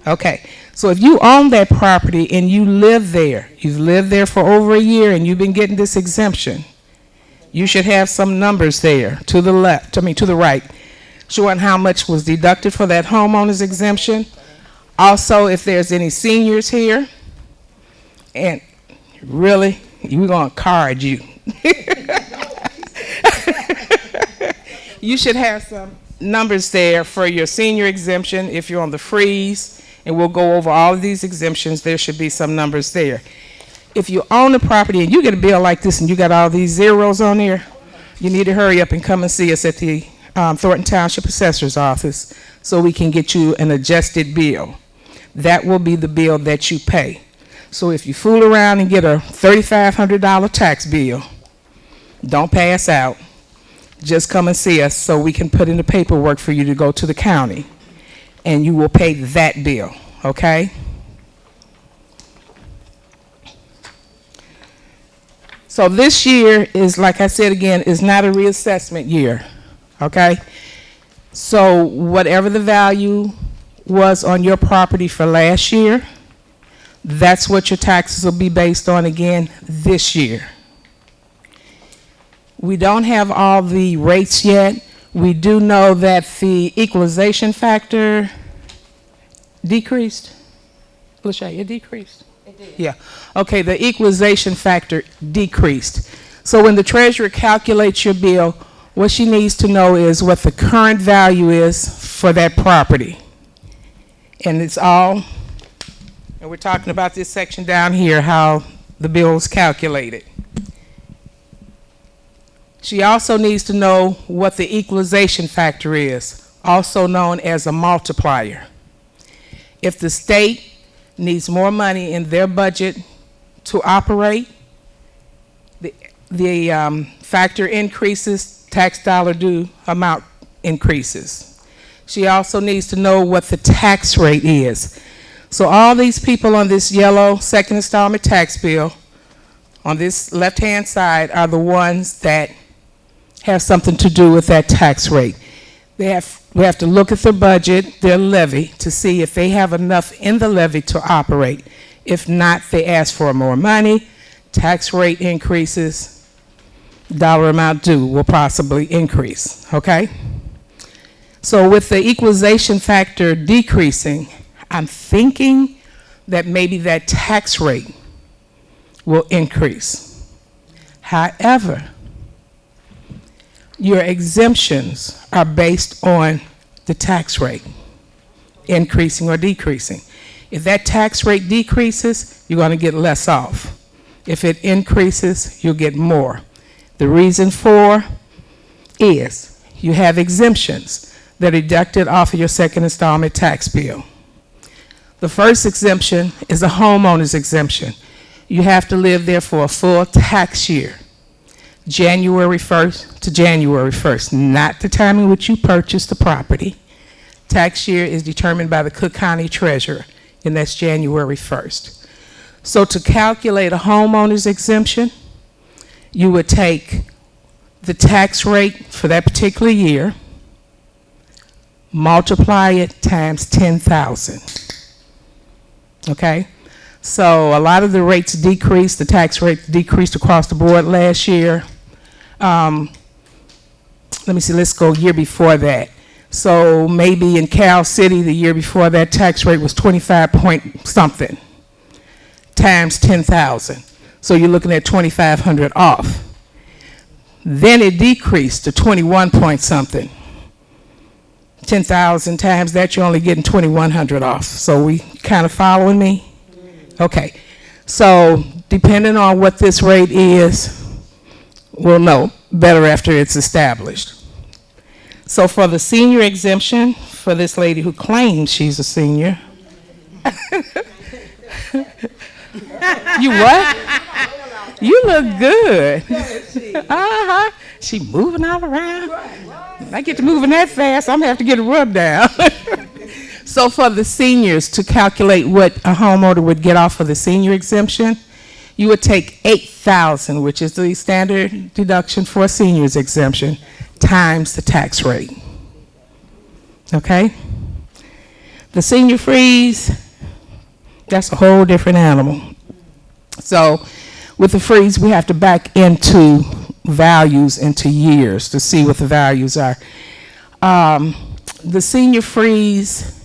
Okay. So if you own that property and you live there, you've lived there for over a year and you've been getting this exemption, you should have some numbers there to the left, to the right, showing how much was deducted for that homeowner's exemption. Also, if there's any seniors here, and really, we're going to card you. You should have some numbers there for your senior exemption if you're on the freeze, and we'll go over all of these exemptions. There should be some numbers there. If you own the property and you get a bill like this and you got all these zeros on there, you need to hurry up and come and see us at the Thornton Township Assessor's Office so we can get you an adjusted bill. That will be the bill that you pay. So if you fool around and get a $3,500 tax bill, don't pass out. Just come and see us so we can put in the paperwork for you to go to the county, and you will pay that bill, okay? So this year is, like I said again, is not a reassessment year, okay? So whatever the value was on your property for last year, that's what your taxes will be based on again this year. We don't have all the rates yet. We do know that the equalization factor decreased. Lachey, it decreased? It did. Yeah. Okay, the equalization factor decreased. So when the treasurer calculates your bill, What she needs to know is what the current value is for that property. And it's all, and we're talking about this section down here, how the bill is calculated. She also needs to know what the equalization factor is, also known as a multiplier. If the state needs more money in their budget to operate, the factor increases, tax dollar due amount increases. She also needs to know what the tax rate is. So all these people on this yellow second installment tax bill on this left-hand side are the ones that have something to do with that tax rate. We have to look at their budget, their levy, to see if they have enough in the levy to operate. If not, they ask for more money, tax rate increases, dollar amount due will possibly increase, okay? So with the equalization factor decreasing, I'm thinking that maybe that tax rate will increase. However, your exemptions are based on the tax rate, increasing or decreasing. If that tax rate decreases, you're going to get less off. If it increases, you'll get more. The reason for is you have exemptions that are deducted off of your second installment tax bill. The first exemption is a homeowner's exemption. You have to live there for a full tax year, January 1st to January 1st, not the time in which you purchased the property. Tax year is determined by the Cook County Treasurer, and that's January 1st. So to calculate a homeowner's exemption, you would take the tax rate for that particular year, multiply it times 10,000. Okay? So a lot of the rates decreased, the tax rate decreased across the board last year. Let me see, let's go year before that. So maybe in Cal City, the year before that, tax rate was 25 point something times 10,000. So you're looking at 2,500 off. Then it decreased to 21 point something. 10,000 times that, you're only getting 2,100 off. So we kind of following me? Okay. So depending on what this rate is, we'll know better after it's established. So for the senior exemption, for this lady who claims she's a senior, you what? You look good. Uh-huh. She moving all around. I get to moving that fast, I'm gonna have to get a rub down. So for the seniors, to calculate what a homeowner would get off of the senior exemption, you would take 8,000, which is the standard deduction for a senior's exemption, times the tax rate. Okay? The senior freeze, that's a whole different animal. So with the freeze, we have to back into values, into years, to see what the values are. The senior freeze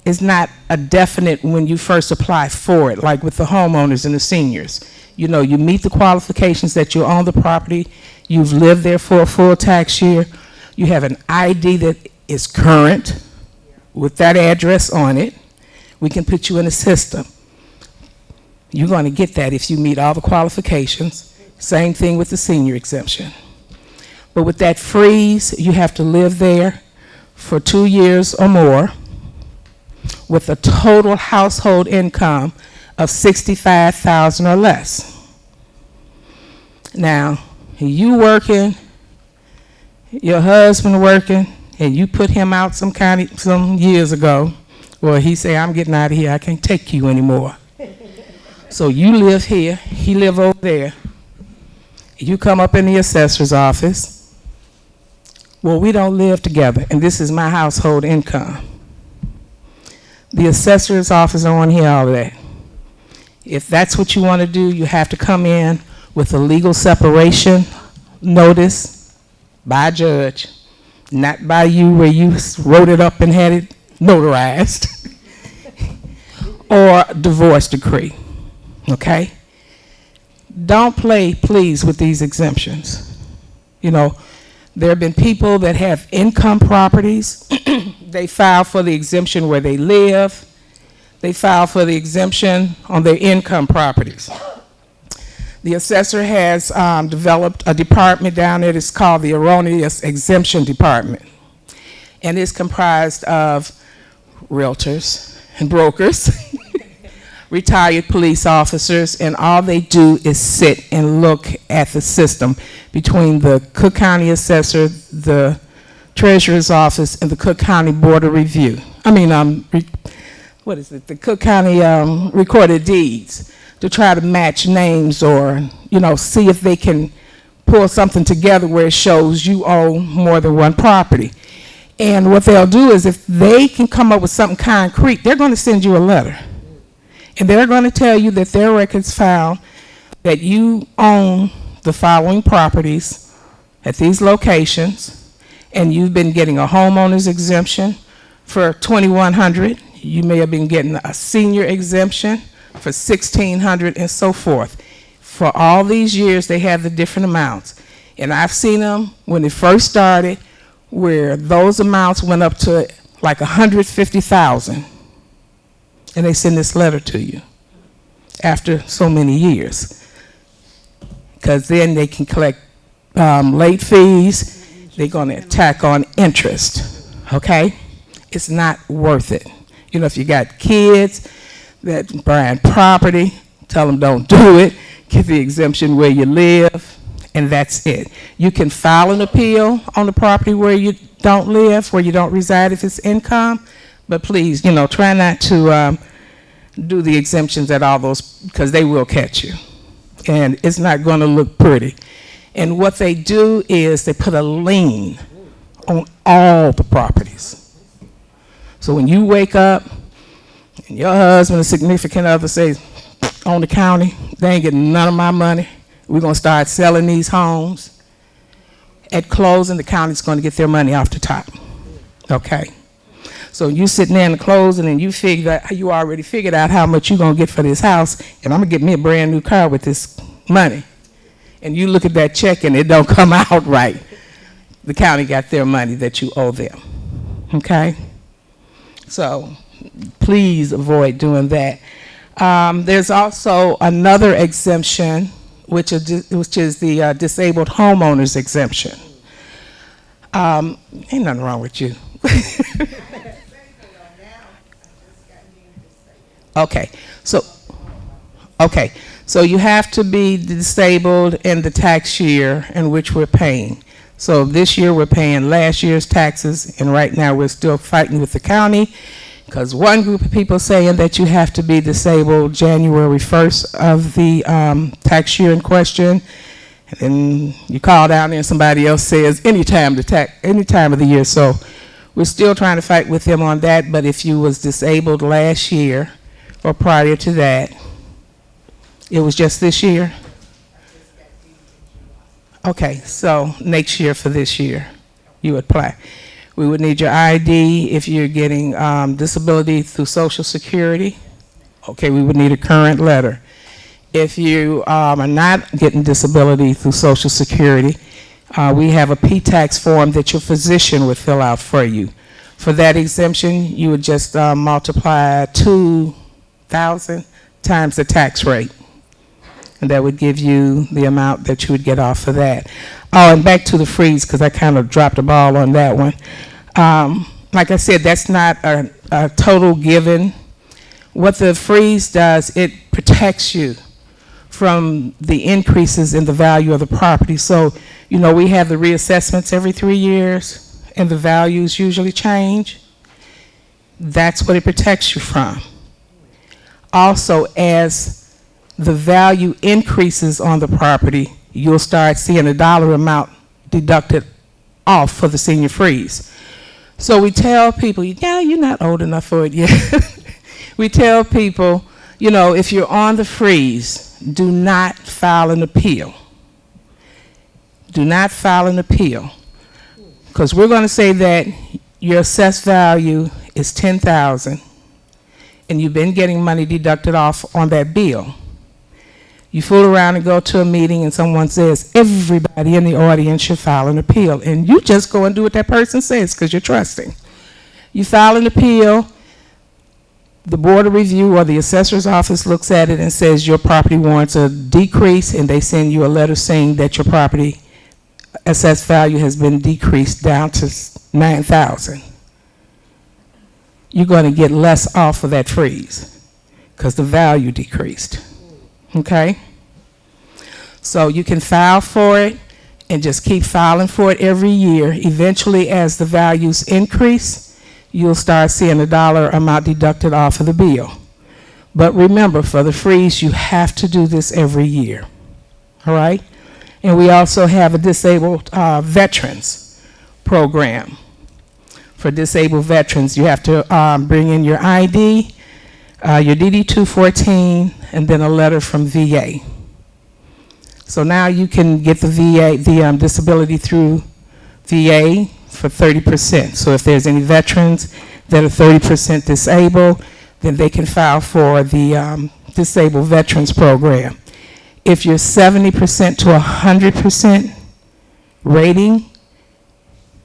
is not a definite when you first apply for it, like with the homeowners and the seniors. You know, you meet the qualifications that you own the property, you've lived there for a full tax year, you have an ID that is current with that address on it, we can put you in the system. You're going to get that if you meet all the qualifications. Same thing with the senior exemption. But with that freeze, you have to live there for 2 years or more with a total household income of $65,000 or less. Now, you working, your husband working, and you put him out some years ago, well, he say, I'm getting out of here, I can't take you anymore. So you live here, he live over there. You come up in the assessor's office. Well, we don't live together, and this is my household income. The assessor's office don't want to hear all of that. If that's what you want to do, you have to come in with a legal separation notice by a judge, not by you where you wrote it up and had it notarized, or divorce decree, okay? Don't play, please, with these exemptions. You know, There have been people that have income properties. They file for the exemption where they live. They file for the exemption on their income properties. The assessor has developed a department down there that's called the Erroneous Exemption Department. And it's comprised of realtors and brokers, retired police officers, and all they do is sit and look at the system between the Cook County Assessor, the Treasurer's Office, and the Cook County Board of Review. The Cook County Recorded Deeds, to try to match names or, see if they can pull something together where it shows you own more than one property. And what they'll do is if they can come up with something concrete, they're going to send you a letter. And they're going to tell you that their records found that you own the following properties at these locations, and you've been getting a homeowner's exemption for $2,100. You may have been getting a senior exemption for $1,600 and so forth. For all these years, they have the different amounts. And I've seen them when it first started where those amounts went up to like $150,000. And they send this letter to you after so many years. Because then they can collect late fees. They're going to tack on interest. Okay? It's not worth it. If you got kids that buying property, tell them don't do it. Get the exemption where you live, and that's it. You can file an appeal on the property where you don't live, where you don't reside if it's income, but please, try not to do the exemptions at all those, because they will catch you, and it's not going to look pretty. And what they do is they put a lien on all the properties. So when you wake up and your husband or significant other says, on the county, they ain't getting none of my money, we're going to start selling these homes. At closing, the county's going to get their money off the top. Okay? So you sitting there in the closing and you already figured out how much you're going to get for this house, and I'm going to get me a brand new car with this money. And you look at that check and it don't come out right. The county got their money that you owe them. Okay? So please avoid doing that. There's also another exemption, which is the disabled homeowners exemption. Ain't nothing wrong with you. Okay, so you have to be disabled in the tax year in which we're paying. So this year we're paying last year's taxes, and right now we're still fighting with the county because one group of people saying that you have to be disabled January 1st of the tax year in question, and then you call down there and somebody else says any time of the year. So we're still trying to fight with them on that, but if you was disabled last year or prior to that, it was just this year? Okay, so next year for this year, you apply. We would need your ID if you're getting disability through Social Security. Okay, we would need a current letter. If you are not getting disability through Social Security, we have a P-tax form that your physician would fill out for you. For that exemption, you would just multiply 2,000 times the tax rate. And that would give you the amount that you would get off of that. Oh, and back to the freeze, because I kind of dropped the ball on that one. Like I said, that's not a total given. What the freeze does, it protects you from the increases in the value of the property. So, we have the reassessments every 3 years, and the values usually change. That's what it protects you from. Also, as the value increases on the property, you'll start seeing a dollar amount deducted off for the senior freeze. So we tell people, yeah, you're not old enough for it yet. We tell people, if you're on the freeze, do not file an appeal. Do not file an appeal. Because we're going to say that your assessed value is $10,000 and you've been getting money deducted off on that bill. You fool around and go to a meeting and someone says, everybody in the audience should file an appeal. And you just go and do what that person says because you're trusting. You file an appeal, the Board of Review or the assessor's office looks at it and says your property warrants a decrease, and they send you a letter saying that your property assessed value has been decreased down to $9,000. You're going to get less off of that freeze because the value decreased. Okay? So you can file for it and just keep filing for it every year. Eventually, as the values increase, you'll start seeing a dollar amount deducted off of the bill. But remember, for the freeze, you have to do this every year. All right? And we also have a disabled veterans program. For disabled veterans, you have to bring in your ID, your DD-214, and then a letter from VA. So now you can get the VA, the disability through VA for 30%. So if there's any veterans that are 30% disabled, then they can file for the disabled veterans program. If you're 70% to 100% rating,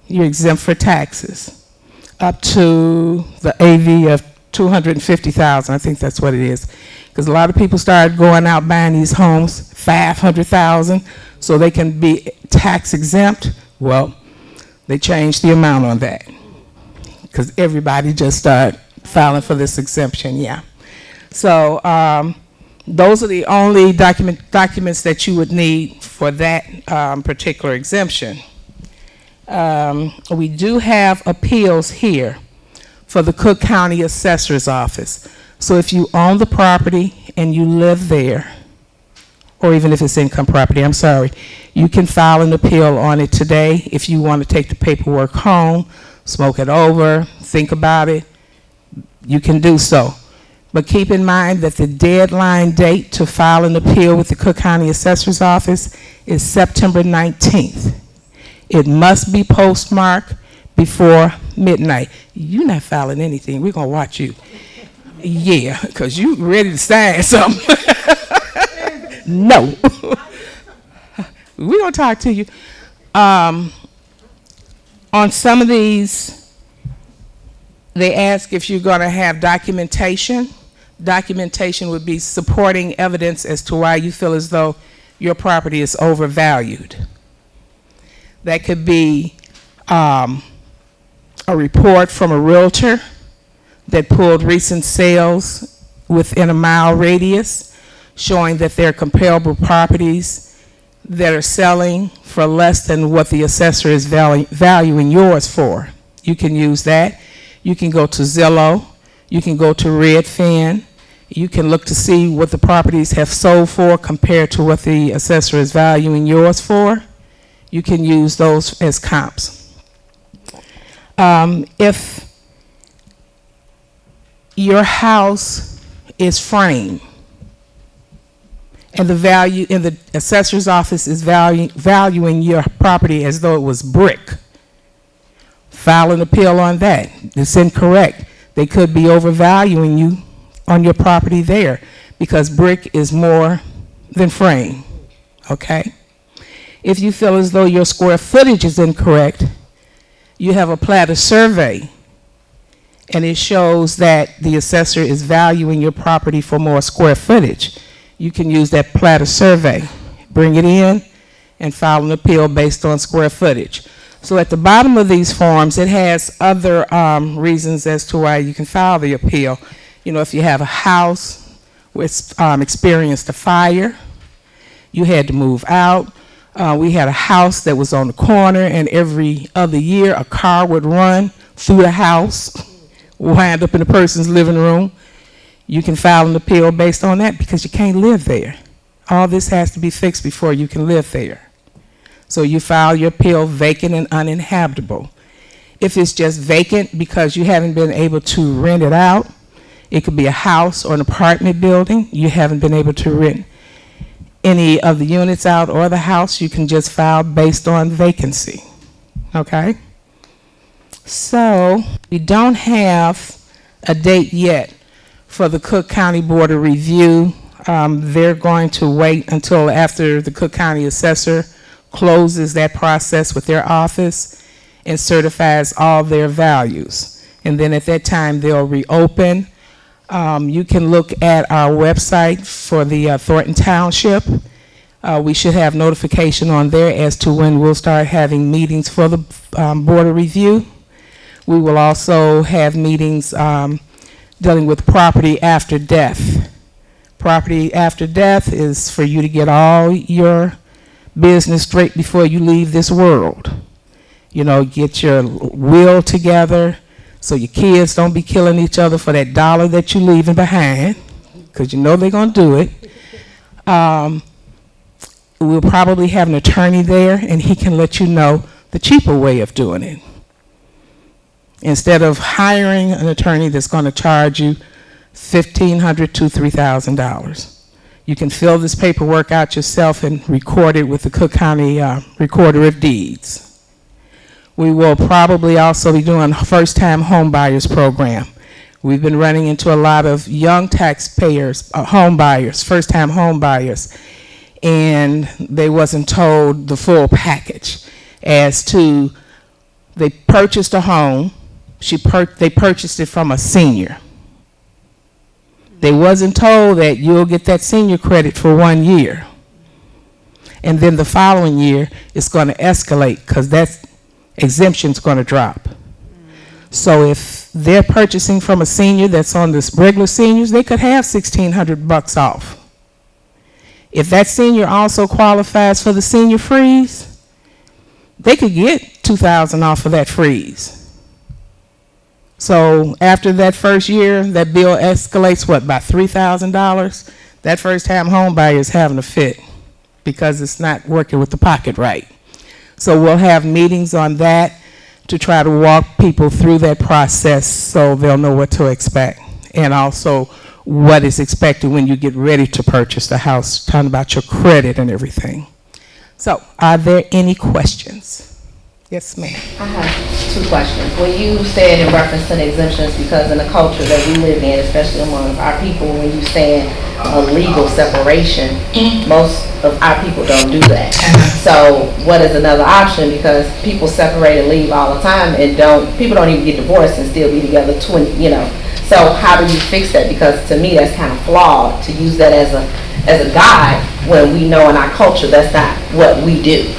you're exempt for taxes up to the AV of 250,000. I think that's what it is. Because a lot of people started going out buying these homes, 500,000, so they can be tax exempt. Well, they changed the amount on that because everybody just started filing for this exemption, yeah. So those are the only documents that you would need for that particular exemption. We do have appeals here for the Cook County Assessor's Office. So if you own the property and you live there, or even if it's income property, I'm sorry, you can file an appeal on it today. If you want to take the paperwork home, smoke it over, think about it, you can do so. But keep in mind that the deadline date to file an appeal with the Cook County Assessor's Office is September 19th. It must be postmarked before midnight. You're not filing anything. We're going to watch you. Yeah, because you ready to sign something. No. We're going to talk to you. On some of these, they ask if you're going to have documentation. Documentation would be supporting evidence as to why you feel as though your property is overvalued. That could be a report from a realtor that pulled recent sales within a mile radius, showing that there are comparable properties that are selling for less than what the assessor is valuing yours for. You can use that. You can go to Zillow. You can go to Redfin. You can look to see what the properties have sold for compared to what the assessor is valuing yours for. You can use those as comps. If your house is framed and the value in the assessor's office is valuing your property as though it was brick, file an appeal on that. It's incorrect. They could be overvaluing you on your property there because brick is more than frame, okay? If you feel as though your square footage is incorrect, you have a plat of survey, and it shows that the assessor is valuing your property for more square footage. You can use that plat of survey, bring it in, and file an appeal based on square footage. So at the bottom of these forms, it has other reasons as to why you can file the appeal. You know, if you have a house which experienced a fire, you had to move out. We had a house that was on the corner, and every other year a car would run through the house, wind up in the person's living room. You can file an appeal based on that because you can't live there. All this has to be fixed before you can live there. So you file your appeal vacant and uninhabitable. If it's just vacant because you haven't been able to rent it out, it could be a house or an apartment building. You haven't been able to rent any of the units out or the house, you can just file based on vacancy, okay? So we don't have a date yet for the Cook County Board of Review They're going to wait until after the Cook County Assessor closes that process with their office and certifies all their values. And then at that time, they'll reopen. You can look at our website for the Thornton Township. We should have notification on there as to when we'll start having meetings for the Board of Review. We will also have meetings dealing with property after death. Property after death is for you to get all your business straight before you leave this world. You know, get your will together so your kids don't be killing each other for that dollar that you're leaving behind, because you know they're going to do it. We'll probably have an attorney there, and he can let you know the cheaper way of doing it. Instead of hiring an attorney that's going to charge you $1,500 to $3,000. You can fill this paperwork out yourself and record it with the Cook County Recorder of Deeds. We will probably also be doing a first-time home buyers program. We've been running into a lot of young taxpayers, home buyers, first-time home buyers, and they wasn't told the full package as to they purchased a home. They purchased it from a senior. They wasn't told that you'll get that senior credit for 1 year. And then the following year, it's going to escalate because that exemption's going to drop. So if they're purchasing from a senior that's on this regular seniors, they could have $1,600 off. If that senior also qualifies for the senior freeze, they could get $2,000 off of that freeze. So after that first year, that bill escalates, what, by $3,000? That first-time home buyer is having a fit because it's not working with the pocket right. So we'll have meetings on that to try to walk people through that process so they'll know what to expect, and also what is expected when you get ready to purchase the house, talking about your credit and everything. So are there any questions? Yes, ma'am. I have two questions. When you said in reference to the exemptions, because in the culture that we live in, especially among our people, when you say a legal separation, most of our people don't do that. So what is another option? Because people separate and leave all the time, and people don't even get divorced and still be together 20, you know. So how do you fix that? Because to me, that's kind of flawed to use that as a guide when we know in our culture that's not what we do.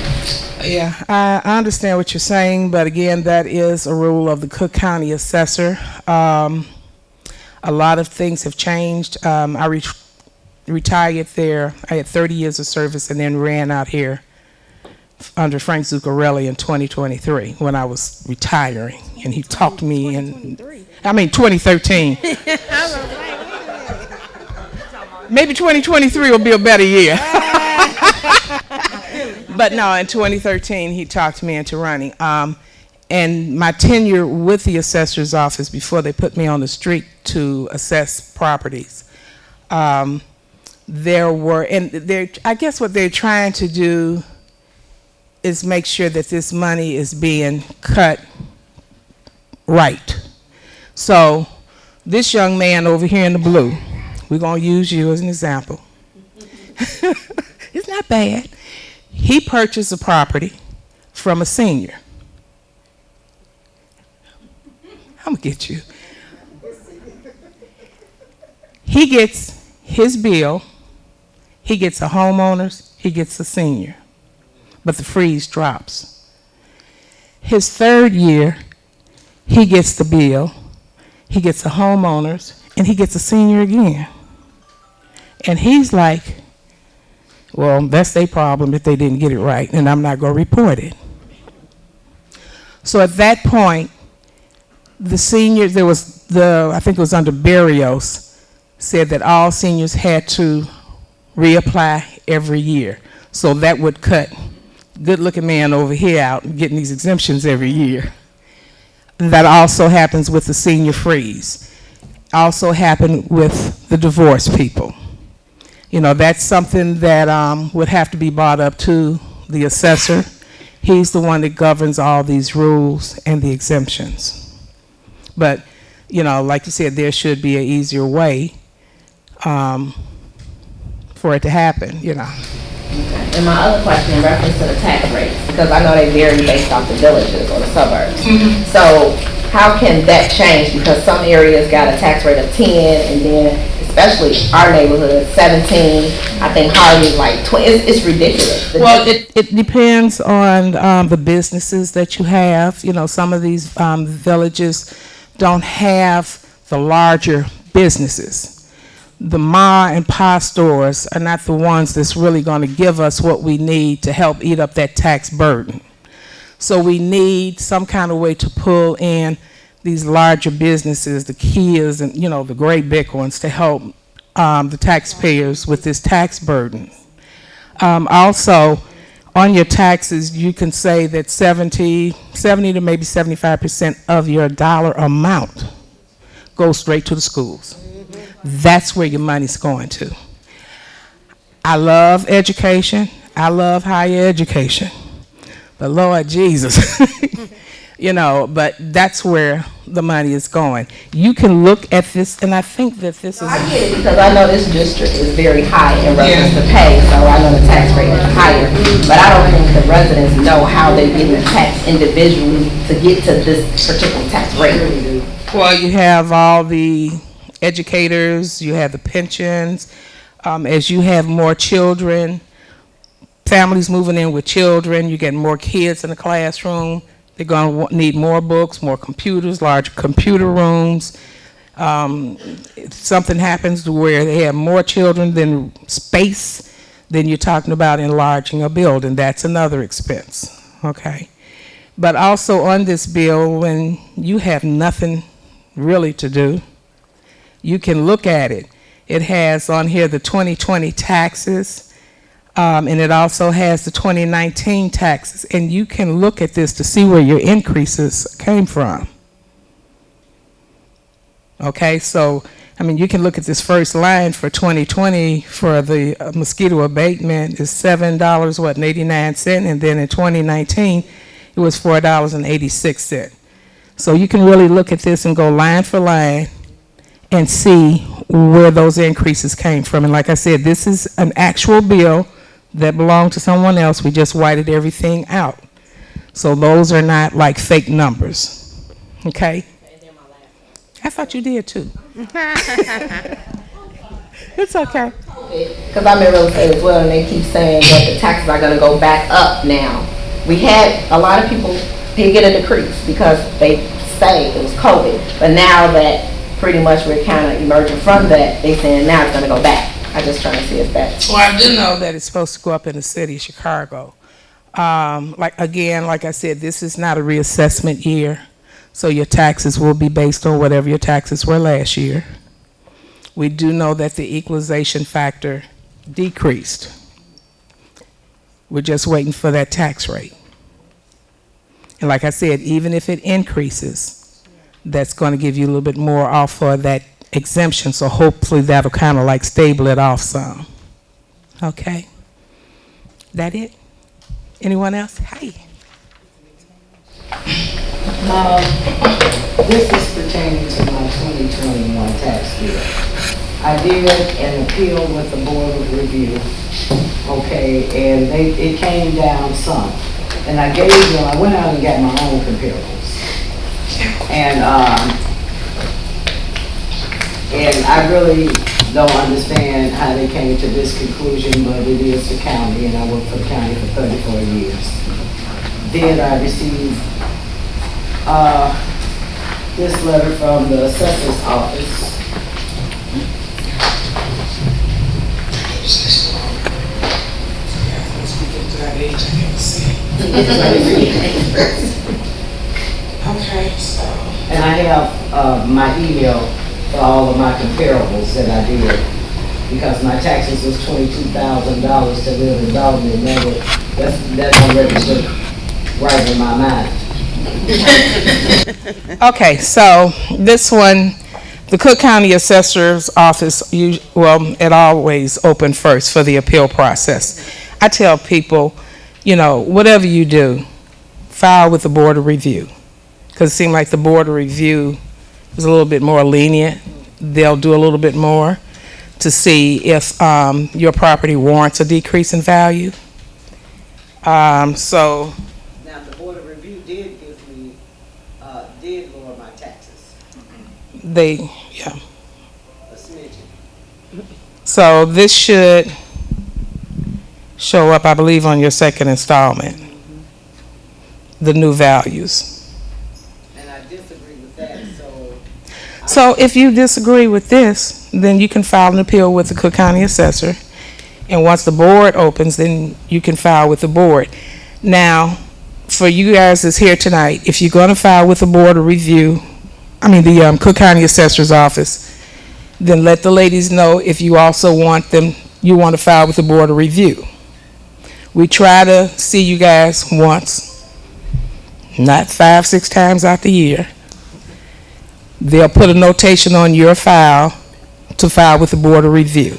Yeah, I understand what you're saying, but again, that is a rule of the Cook County Assessor. A lot of things have changed. I retired there. I had 30 years of service and then ran out here under Frank Zuccarelli in 2023 when I was retiring, and he talked me in, 2013. Maybe 2023 will be a better year. But no, in 2013, he talked me into running. And my tenure with the assessor's office before they put me on the street to assess properties, I guess what they're trying to do is make sure that this money is being cut right. So this young man over here in the blue, we're going to use you as an example. It's not bad. He purchased a property from a senior. I'm going to get you. He gets his bill, he gets a homeowner's, he gets a senior, but the freeze drops. His third year, he gets the bill, he gets a homeowner's, and he gets a senior again. And he's like, well, that's their problem if they didn't get it right, and I'm not going to report it. So at that point, the seniors, I think it was under Barrios, said that all seniors had to reapply every year. So that would cut good-looking man over here out and getting these exemptions every year. And that also happens with the senior freeze. Also happened with the divorced people. You know, that's something that would have to be brought up to the assessor. He's the one that governs all these rules and the exemptions. But, you know, like you said, there should be an easier way. for it to happen, you know. And my other question in reference to the tax rates, because I know they vary based off the villages or the suburbs. So how can that change? Because some areas got a tax rate of 10, and then especially our neighborhood, 17. I think Harvey's like 20. It's ridiculous. Well, it depends on the businesses that you have. You know, some of these villages don't have the larger businesses. The ma and pa stores are not the ones that's really going to give us what we need to help eat up that tax burden. So we need some kind of way to pull in these larger businesses, the Kias and, you know, the great big ones, to help the taxpayers with this tax burden. Also, on your taxes, you can say that 70 to maybe 75% of your dollar amount goes straight to the schools. That's where your money's going to. I love education. I love higher education. But Lord Jesus, you know, but that's where the money is going. You can look at this, and I think that this is... I get it, because I know this district is very high in reference to pay, so I know the tax rate is higher. But I don't think the residents know how they're getting the tax individually to get to this particular tax rate. Well, you have all the educators, you have the pensions. As you have more children, families moving in with children, you get more kids in the classroom. They're going to need more books, more computers, larger computer rooms. If something happens to where they have more children than space, then you're talking about enlarging a building. That's another expense, okay? But also on this bill, when you have nothing really to do, you can look at it. It has on here the 2020 taxes, and it also has the 2019 taxes. And you can look at this to see where your increases came from. Okay, so, I mean, you can look at this first line for 2020 for the mosquito abatement is $7.89, and then in 2019, it was $4.86. So you can really look at this and go line for line and see where those increases came from. And like I said, this is an actual bill that belonged to someone else. We just whited everything out. So those are not like fake numbers, okay? I thought you did too. It's okay. Because I'm in real estate as well, and they keep saying that the taxes are going to go back up now. We had a lot of people did get a decrease because they say it was COVID, but now that pretty much we're kind of emerging from that, they saying now it's going to go back. I just trying to see if that's... Well, I do know that it's supposed to go up in the city of Chicago. Like I said, this is not a reassessment year, so your taxes will be based on whatever your taxes were last year. We do know that the equalization factor decreased. We're just waiting for that tax rate. And like I said, even if it increases, that's going to give you a little bit more off for that exemption, so hopefully that'll kind of like stable it off some. Okay? That it? Anyone else? Hi. This is pertaining to my 2021 tax bill. I did an appeal with the Board of Review, okay, and it came down some. And I went out and got my own comparables. And I really don't understand how they came to this conclusion, but it is the county, and I worked for the county for 34 years. Then I received this letter from the assessor's office. Okay, so. And I have my email for all of my comparables that I did, because my taxes was $22,000 to live in Dolton, and that don't register right in my mind. Okay, so this one, the Cook County Assessor's Office, it always open first for the appeal process. I tell people, you know, whatever you do, file with the Board of Review, because it seemed like the Board of Review is a little bit more lenient. They'll do a little bit more to see if your property warrants a decrease in value. So Now, the Board of Review did give me, did lower my taxes they, yeah. a smidgen. So this should show up, I believe, on your second installment, the new values. And I disagree with that, so. So if you disagree with this, then you can file an appeal with the Cook County Assessor. And once the board opens, then you can file with the board. Now, for you guys that's here tonight, if you're going to file with the Board of Review, the Cook County Assessor's Office, then let the ladies know if you also want to file with the Board of Review. We try to see you guys once, not 5-6 times out the year. They'll put a notation on your file to file with the Board of Review,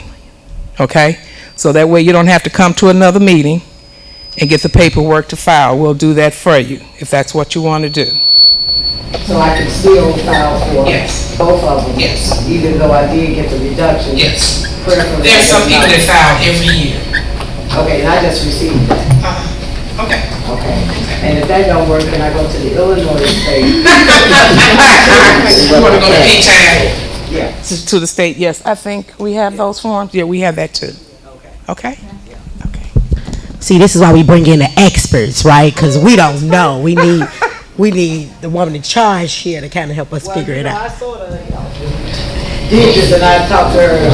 okay? So that way you don't have to come to another meeting and get the paperwork to file. We'll do that for you, if that's what you want to do. So I can still file for Yes. both of them? Yes. Even though I did get the reduction? Yes. Preferably There's some people that file every year. Okay, and I just received that. Okay. Okay. And if that don't work, then I go to the Illinois state. You want to go to P-TAB? Yeah. To the state, yes. I think we have those forms. Yeah, we have that too. Okay? Okay. See, this is why we bring in the experts, right? Because we don't know. We need the woman in charge here to kind of help us figure it out. I sort of did this, and I talked to her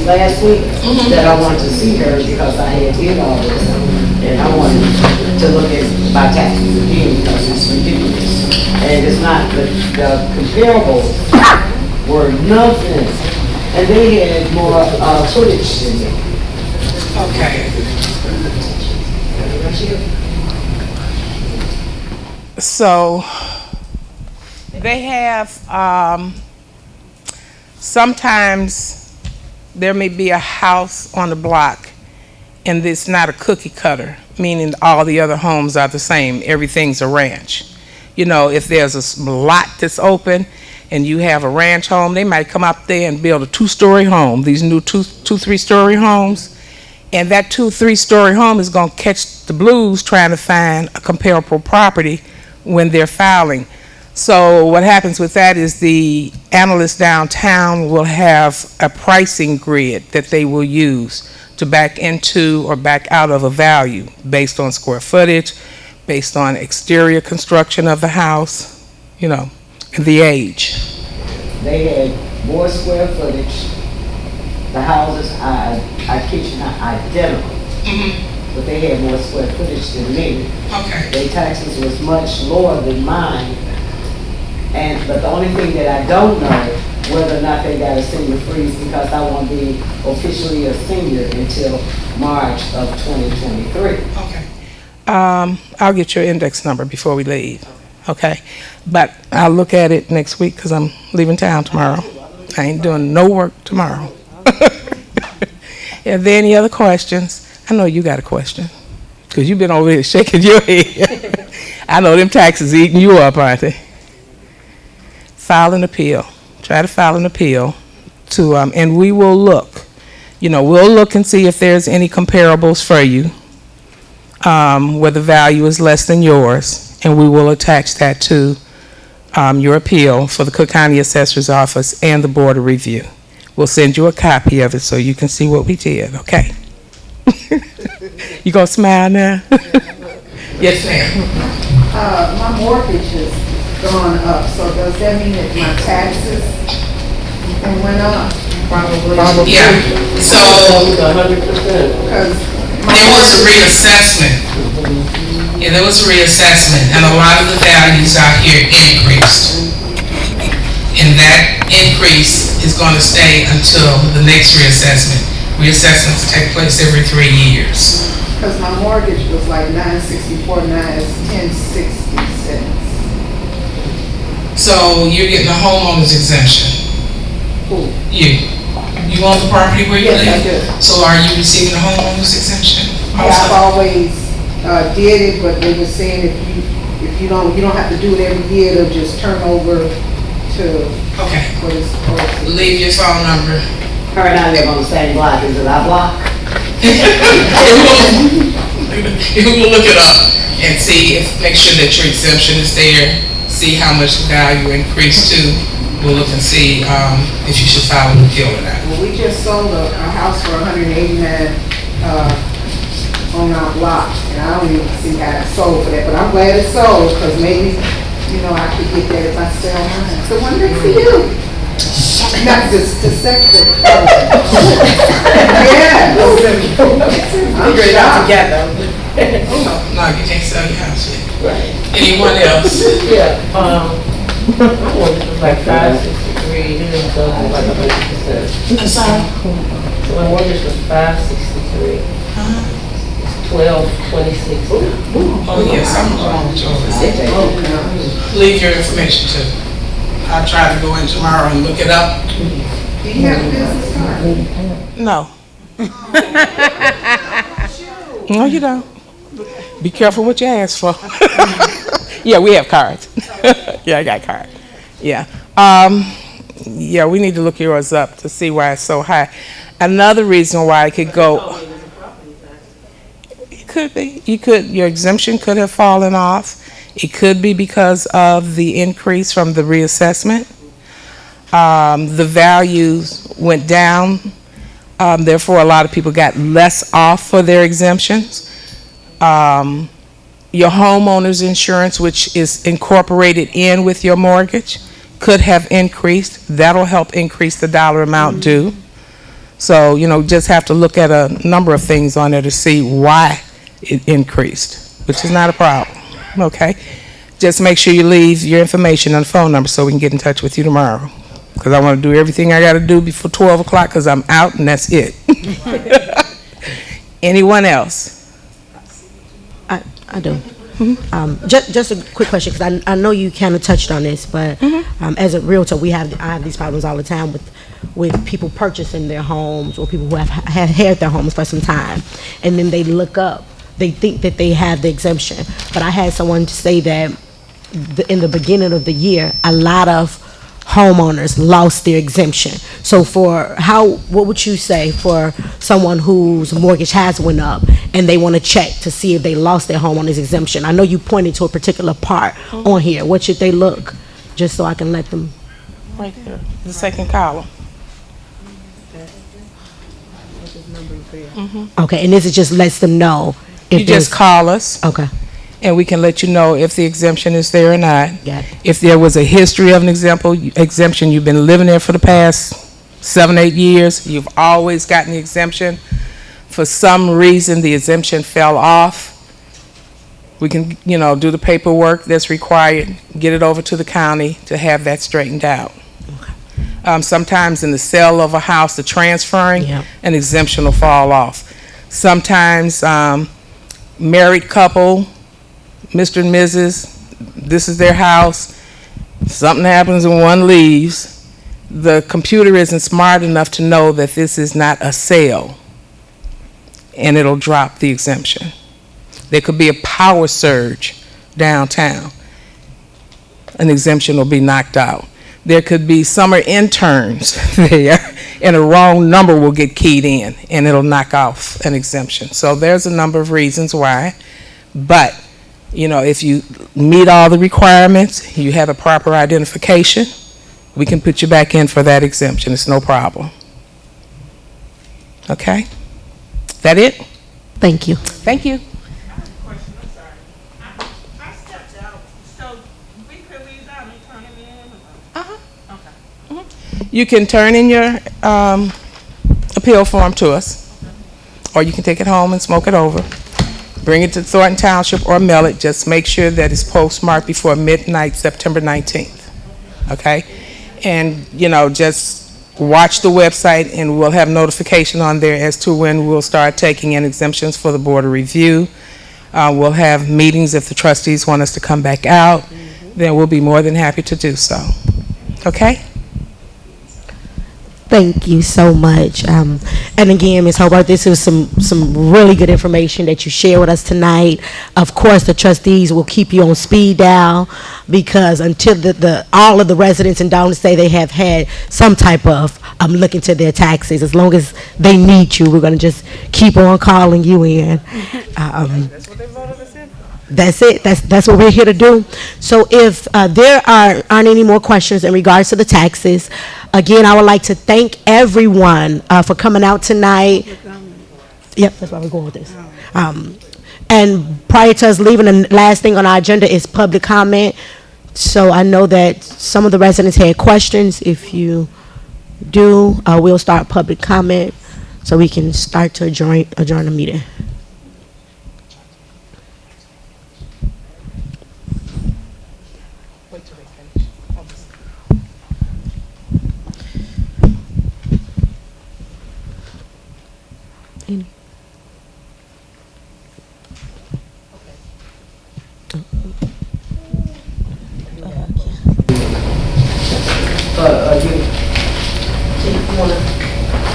last week that I wanted to see her because I had did all this, and I wanted to look at my taxes again because it's ridiculous. And it's not, the comparables were nothing, and they had more footage than me. Okay. So they have, sometimes there may be a house on the block and it's not a cookie cutter, meaning all the other homes are the same. Everything's a ranch. You know, if there's a lot that's open and you have a ranch home, they might come up there and build a 2-story home, these new 3-story homes. And that 2-3-story home is going to catch the blues trying to find a comparable property when they're filing. So what happens with that is the analysts downtown will have a pricing grid that they will use to back into or back out of a value based on square footage, based on exterior construction of the house, you know, and the age. They had more square footage. The houses, I kid you not, identical. But they had more square footage than me. Okay. Their taxes was much lower than mine. But the only thing that I don't know, whether or not they got a senior freeze, because I won't be officially a senior until March of 2023. Okay. I'll get your index number before we leave. Okay. But I'll look at it next week because I'm leaving town tomorrow. I ain't doing no work tomorrow. Are there any other questions? I know you got a question because you've been over here shaking your head. I know them taxes eating you up, aren't they? File an appeal. Try to file an appeal to, and we will look. You know, we'll look and see if there's any comparables for you where the value is less than yours, and we will attach that to your appeal for the Cook County Assessor's Office and the Board of Review. We'll send you a copy of it so you can see what we did, okay? You gonna smile now? Yes, ma'am. My mortgage has gone up, so does that mean that my taxes went up? Probably. Yeah, so 100%. Because there was a reassessment. Yeah, there was a reassessment, and a lot of the values out here increased. And that increase is going to stay until the next reassessment. Reassessments take place every 3 years. Because my mortgage was like $964, now it's $1066. So you're getting a homeowner's exemption. Who? You own the property where you Yes, live? I do. So are you receiving a homeowner's exemption? Yeah, I've always did it, but they were saying if you don't have to do it every year, it'll just turn over to Okay. what it's supposed to. Leave your phone number Her and I live on the same block. Is it our block? We'll look it up and see, make sure that your exemption is there, see how much the value increased to. We'll look and see if you should file an appeal or not. Well, we just sold a house for 189 on our block, and I don't even see how it sold for that, but I'm glad it sold, because maybe, you know, I could get that if I sell mine. So one next to you. Not just to second. Yeah. I'm Figure it out together. No, you can't sell your house yet. Right. Anyone else? Yeah, like 563, you didn't go like 100%. I'm sorry? So my mortgage was 563. 1226. Oh, yes, I'm wrong with yours. Leave your information to me. I'll try to go in tomorrow and look it up. Do you have a business card? No. No, you don't. Be careful what you ask for. Yeah, we have cards. Yeah, I got cards. Yeah. Yeah, we need to look yours up to see why it's so high. Another reason why it could go. It could be. Your exemption could have fallen off. It could be because of the increase from the reassessment. The values went down. Therefore, a lot of people got less off for their exemptions. Your homeowner's insurance, which is incorporated in with your mortgage, could have increased. That'll help increase the dollar amount due. So, you know, just have to look at a number of things on there to see why it increased, which is not a problem. Okay? Just make sure you leave your information and phone number so we can get in touch with you tomorrow. Because I want to do everything I got to do before 12 o'clock because I'm out and that's it. Anyone else? I do. Just a quick question, because I know you kind of touched on this, but as a realtor, I have these problems all the time with people purchasing their homes or people who have had their homes for some time, and then they look up, they think that they have the exemption. But I had someone say that in the beginning of the year, a lot of homeowners lost their exemption. So what would you say for someone whose mortgage has went up and they want to check to see if they lost their homeowner's exemption? I know you pointed to a particular part on here. What should they look? Just so I can let them. Right there, the second column. Okay, and this just lets them know if You just call us. Okay. And we can let you know if the exemption is there or not. Got it. If there was a history of an exemption, you've been living there for the past 7-8 years, you've always gotten the exemption. For some reason, the exemption fell off. We can, do the paperwork that's required, get it over to the county to have that straightened out. Sometimes in the sale of a house, the transferring, an exemption will fall off. Sometimes married couple, Mr. and Mrs., this is their house, something happens and one leaves, the computer isn't smart enough to know that this is not a sale, and it'll drop the exemption. There could be a power surge downtown, an exemption will be knocked out. There could be summer interns there, and a wrong number will get keyed in, and it'll knock off an exemption. So there's a number of reasons why, but if you meet all the requirements, you have a proper identification, we can put you back in for that exemption. It's no problem. Okay? That it? Thank you. Thank you. I stepped out, so we could leave out and turn them in? Okay. You can turn in your appeal form to us, or you can take it home and smoke it over. Bring it to Thornton Township or mail it. Just make sure that it's postmarked before midnight, September 19th. Okay? And, just watch the website and we'll have notification on there as to when we'll start taking in exemptions for the board of review. We'll have meetings if the trustees want us to come back out. Then we'll be more than happy to do so. Okay? Thank you so much. And again, Ms. Hobart, this is some really good information that you share with us tonight. Of course, the trustees will keep you on speed dial, because until all of the residents in Dolton say they have had some type of look into their taxes. As long as they need you, we're going to just keep on calling you in. That's what they voted us in. That's it. That's what we're here to do. So if there aren't any more questions in regards to the taxes, again, I would like to thank everyone for coming out tonight. Yep, that's why we're going with this. And prior to us leaving, the last thing on our agenda is public comment. So I know that some of the residents had questions. If you do, we'll start public comment so we can start to adjourn the meeting.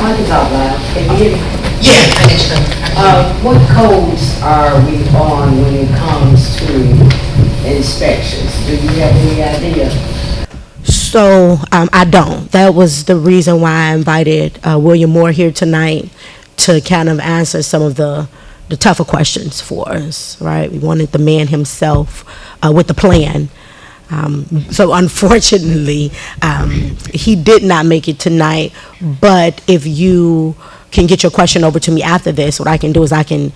Mic is out loud. Can you hear me? Yeah, I get you. What codes are we on when it comes to inspections? Do you have any idea? So I don't. That was the reason why I invited William Moore here tonight to kind of answer some of the tougher questions for us, right? We wanted the man himself with the plan. So unfortunately, he did not make it tonight, but if you can get your question over to me after this, what I can do is I can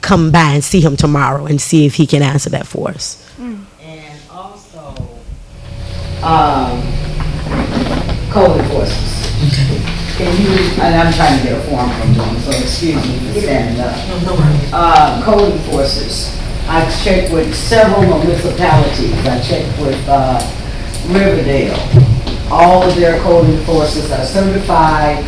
come by and see him tomorrow and see if he can answer that for us. And also, code enforcement. Can you, and I'm trying to get a form from them, so excuse me for standing up. No worries. Code enforcers. I checked with several municipalities. I checked with Riverdale. All of their code enforcers are certified.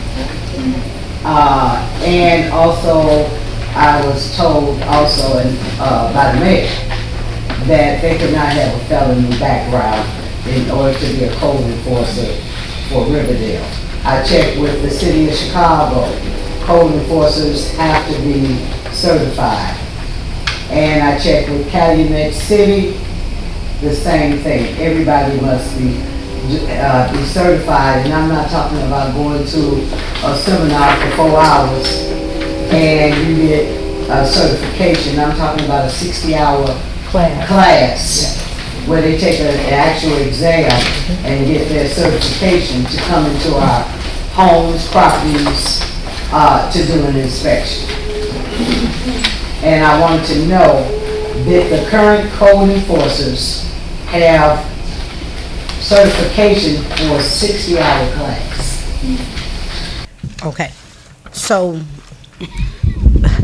And also, I was told also by the mayor that they could not have a felony background in order to be a code enforcer for Riverdale. I checked with the city of Chicago. Code enforcers have to be certified. And I checked with Calumet City, the same thing. Everybody must be certified, and I'm not talking about going to a seminar for 4 hours and you get a certification. I'm talking about a 60-hour class where they take an actual exam and get their certification to come into our homes, properties, to do an inspection. And I wanted to know that the current code enforcers have certification for a 60-hour class. Okay, so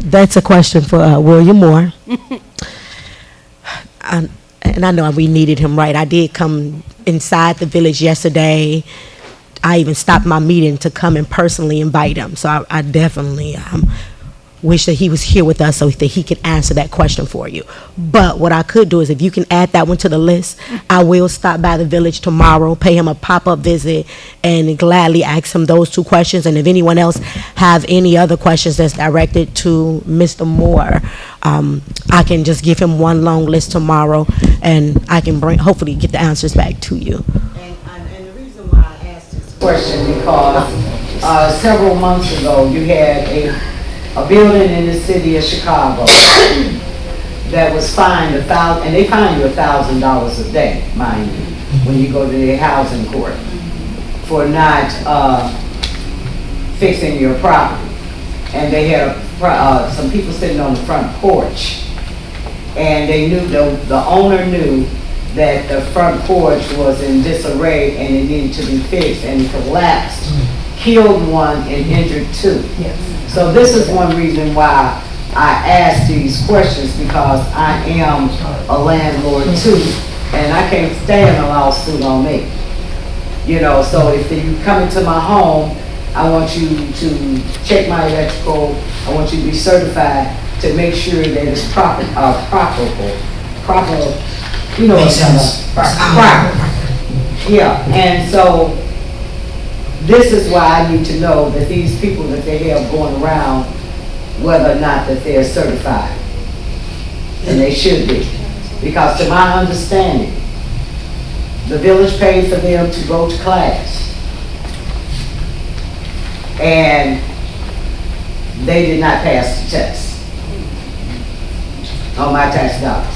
that's a question for William Moore. And I know we needed him, right? I did come inside the village yesterday. I even stopped my meeting to come and personally invite him. So I definitely wish that he was here with us so that he could answer that question for you. But what I could do is if you can add that one to the list, I will stop by the village tomorrow, pay him a pop-up visit, and gladly ask him those 2 questions. And if anyone else have any other questions that's directed to Mr. Moore, I can just give him one long list tomorrow, and I can hopefully get the answers back to you. And the reason why I asked this question because several months ago you had a building in the city of Chicago that was fined $1,000, and they fine you $1,000 a day, mind you, when you go to their housing court for not fixing your property. And they had some people sitting on the front porch, and they knew the owner knew that the front porch was in disarray and it needed to be fixed, and it collapsed, killed one and injured 2. Yes. So this is one reason why I ask these questions, because I am a landlord too, and I can't stand a lawsuit on me. You know, so if you come into my home, I want you to check my electrical, I want you to be certified to make sure that it's proper, you know what I'm proper. Yeah, and so this is why I need to know that these people that they have going around, whether or not that they're certified. And they should be. Because to my understanding, the village paid for them to go to class. and they did not pass the test on my tax dollars.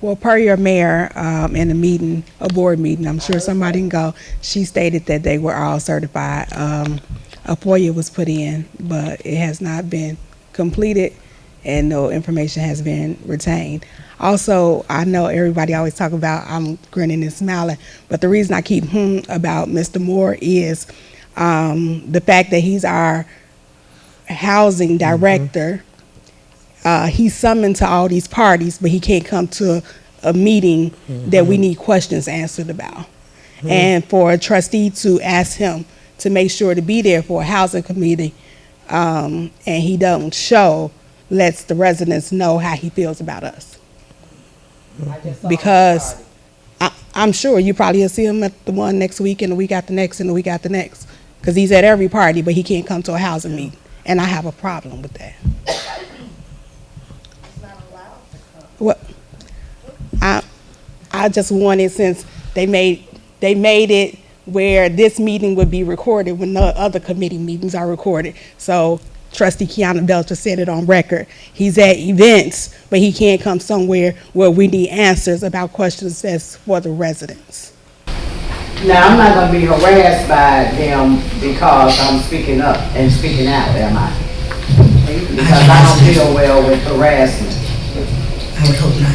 Well, per your mayor, in a meeting, a board meeting, I'm sure somebody can go, she stated that they were all certified. A FOIA was put in, but it has not been completed and no information has been retained. Also, I know everybody always talk about I'm grinning and smiling, but the reason I keep about Mr. Moore is the fact that he's our housing director. He's summoned to all these parties, but he can't come to a meeting that we need questions answered about. And for a trustee to ask him to make sure to be there for a housing committee, and he don't show, lets the residents know how he feels about us. Because I'm sure you probably will see him at the one next week and the week after next and the week after next. Because he's at every party, but he can't come to a housing meeting. And I have a problem with that. Well, I just wanted, since they made it where this meeting would be recorded when the other committee meetings are recorded. So Trustee Kiana Belcher said it on record. He's at events, but he can't come somewhere where we need answers about questions that's for the residents. Now, I'm not gonna be harassed by them because I'm speaking up and speaking out, am I? Because I don't deal well with harassment. I would hope not.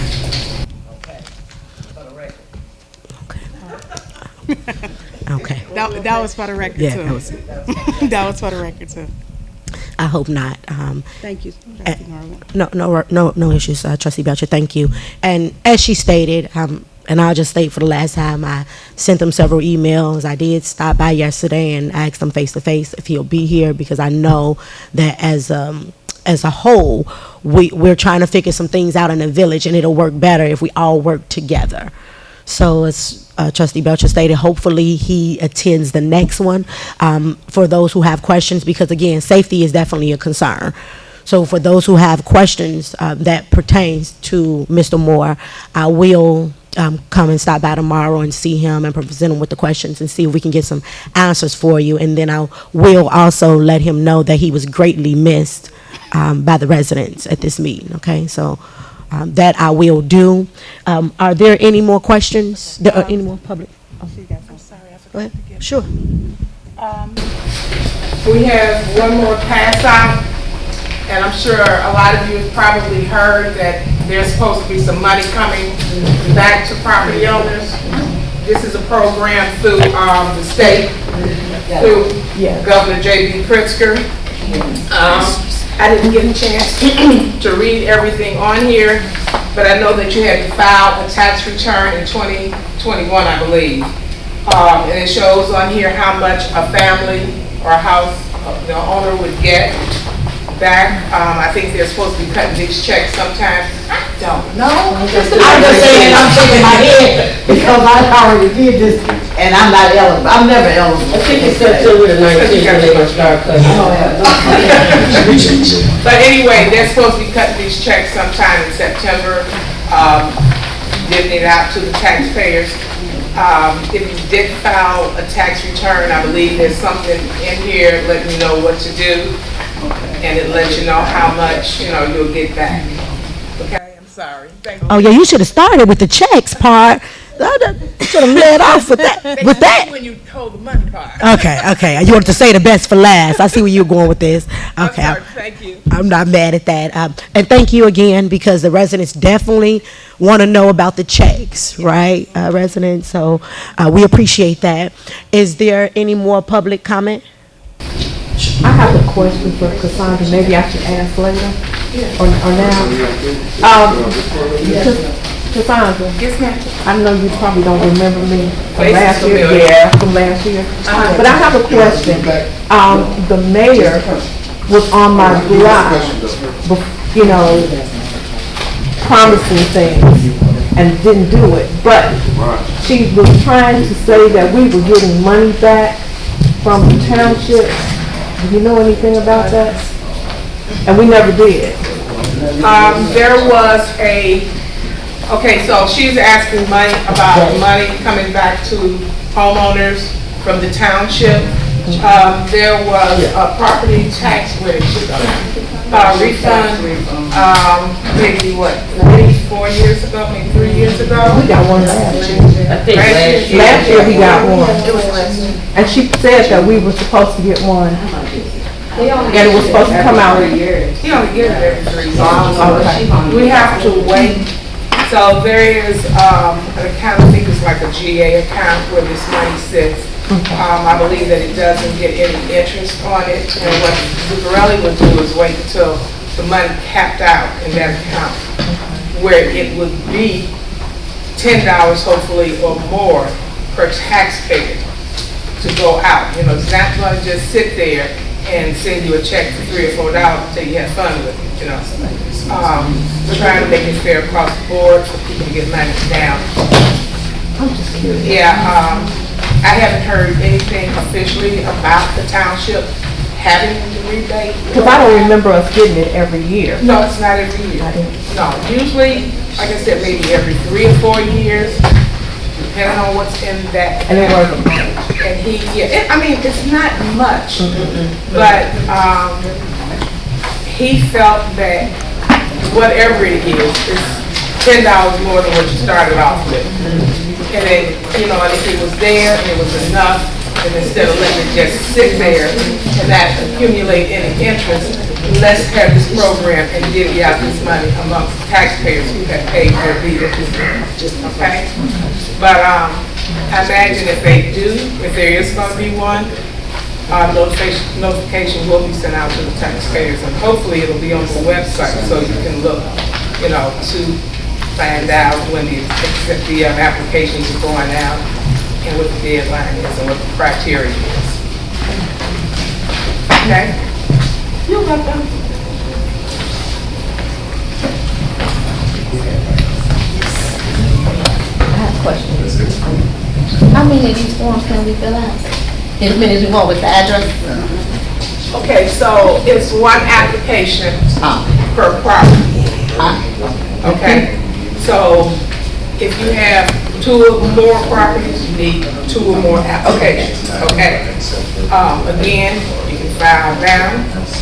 Okay. That was for the record, Yeah, too. That was for the record, too. I hope not. Thank you, Trustee Norwood. No issues, Trustee Belcher. Thank you. And as she stated, and I'll just state for the last time, I sent him several emails. I did stop by yesterday and asked him face to face if he'll be here, because I know that as a whole, we're trying to figure some things out in the village, and it'll work better if we all work together. So as Trustee Belcher stated, hopefully he attends the next one for those who have questions, because again, safety is definitely a concern. So for those who have questions that pertains to Mr. Moore, I will come and stop by tomorrow and see him and present him with the questions and see if we can get some answers for you. And then I will also let him know that he was greatly missed by the residents at this meeting, okay? So that I will do. Are there any more questions? There are any more public? Oh. Go ahead. Sure. We have one more pass out, and I'm sure a lot of you have probably heard that there's supposed to be some money coming back to property owners. This is a program through the state, through Governor J.B. Pritzker. I didn't get a chance to read everything on here, but I know that you had to file a tax return in 2021, I believe. And it shows on here how much a family or a house owner would get back. I think they're supposed to be cutting these checks sometimes. I don't know. I'm just saying, I'm shaking my head because I already did this and I'm not eligible. I'm never eligible. I think it's September the 19th when they're gonna start cutting. But anyway, they're supposed to be cutting these checks sometime in September, giving it out to the taxpayers. If you did file a tax return, I believe there's something in here letting you know what to do. And it lets you know how much, you'll get back. Okay, I'm sorry. Thank you. Oh yeah, you should have started with the checks part. Should have led off with that. With that. When you hold the money part. Okay. You wanted to say the best for last. I see where you're going with this. Okay. I'm sorry, thank you. I'm not mad at that. And thank you again, because the residents definitely want to know about the checks, right, residents? So we appreciate that. Is there any more public comment? I have a question for Cassandra. Maybe I should ask later or now. Cassandra. Yes, ma'am. I know you probably don't remember me from last year. Familiar. Yeah, from last year. But I have a question. The mayor was on my block, promising things and didn't do it. But she was trying to say that we were getting money back from the township. Do you know anything about that? And we never did. There was so she's asking about money coming back to homeowners from the township. There was a property tax refund, maybe what, 4 years ago, maybe 3 years ago? We got one last year. I think last year. Last year we got one. And she said that we were supposed to get one. And it was supposed to come out. He only gives it every 3 years. We have to wait. So there is an account, I think it's like a GA account where this money sits. I believe that it doesn't get any interest on it. And what Zuccarelli would do is wait until the money capped out in that account, where it would be $10 hopefully or more per taxpayer to go out. You know, it's not going to just sit there and send you a check for $3 or $4 until you have fun with it, you know. We're trying to make it fair across the board for people to get money down. I'm just curious. Yeah, I haven't heard anything officially about the township having the rebate. Because I don't remember us getting it every year. No, it's not every year. No, usually, like I said, maybe every 3 or 4 years, depending on what's in that. And it wasn't much. And I mean, it's not much, but he felt that whatever it is $10 more than what you started off with. And then, you know, and if it was there and it was enough, and instead of letting it just sit there and not accumulate any interest, let's have this program and divvy out this money amongst taxpayers who have paid their bills. Okay? But I imagine if they do, if there is going to be one, notification will be sent out to the taxpayers, and hopefully it'll be on the website so you can look, you know, to find out when the applications are going out and what the deadline is and what the criteria is. Okay? You're welcome. I have a question. How many of these forms can we fill out? As many as we want with the address? Okay, so it's one application per property. Okay? So if you have 2 or more properties, you need 2 or more applications. Okay? Again, you can file now,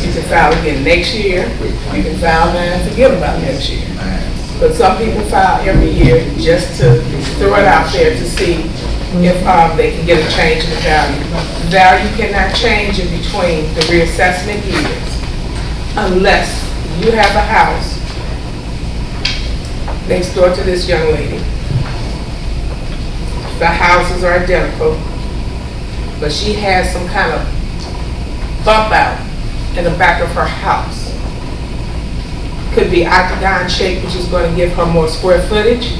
you can file again next year, you can file now and forget about next year. But some people file every year just to throw it out there to see if they can get a change in the value. The value cannot change in between the reassessment years unless you have a house next door to this young lady. The houses are identical, but she has some kind of bump out in the back of her house. Could be octagon shape, which is going to give her more square footage.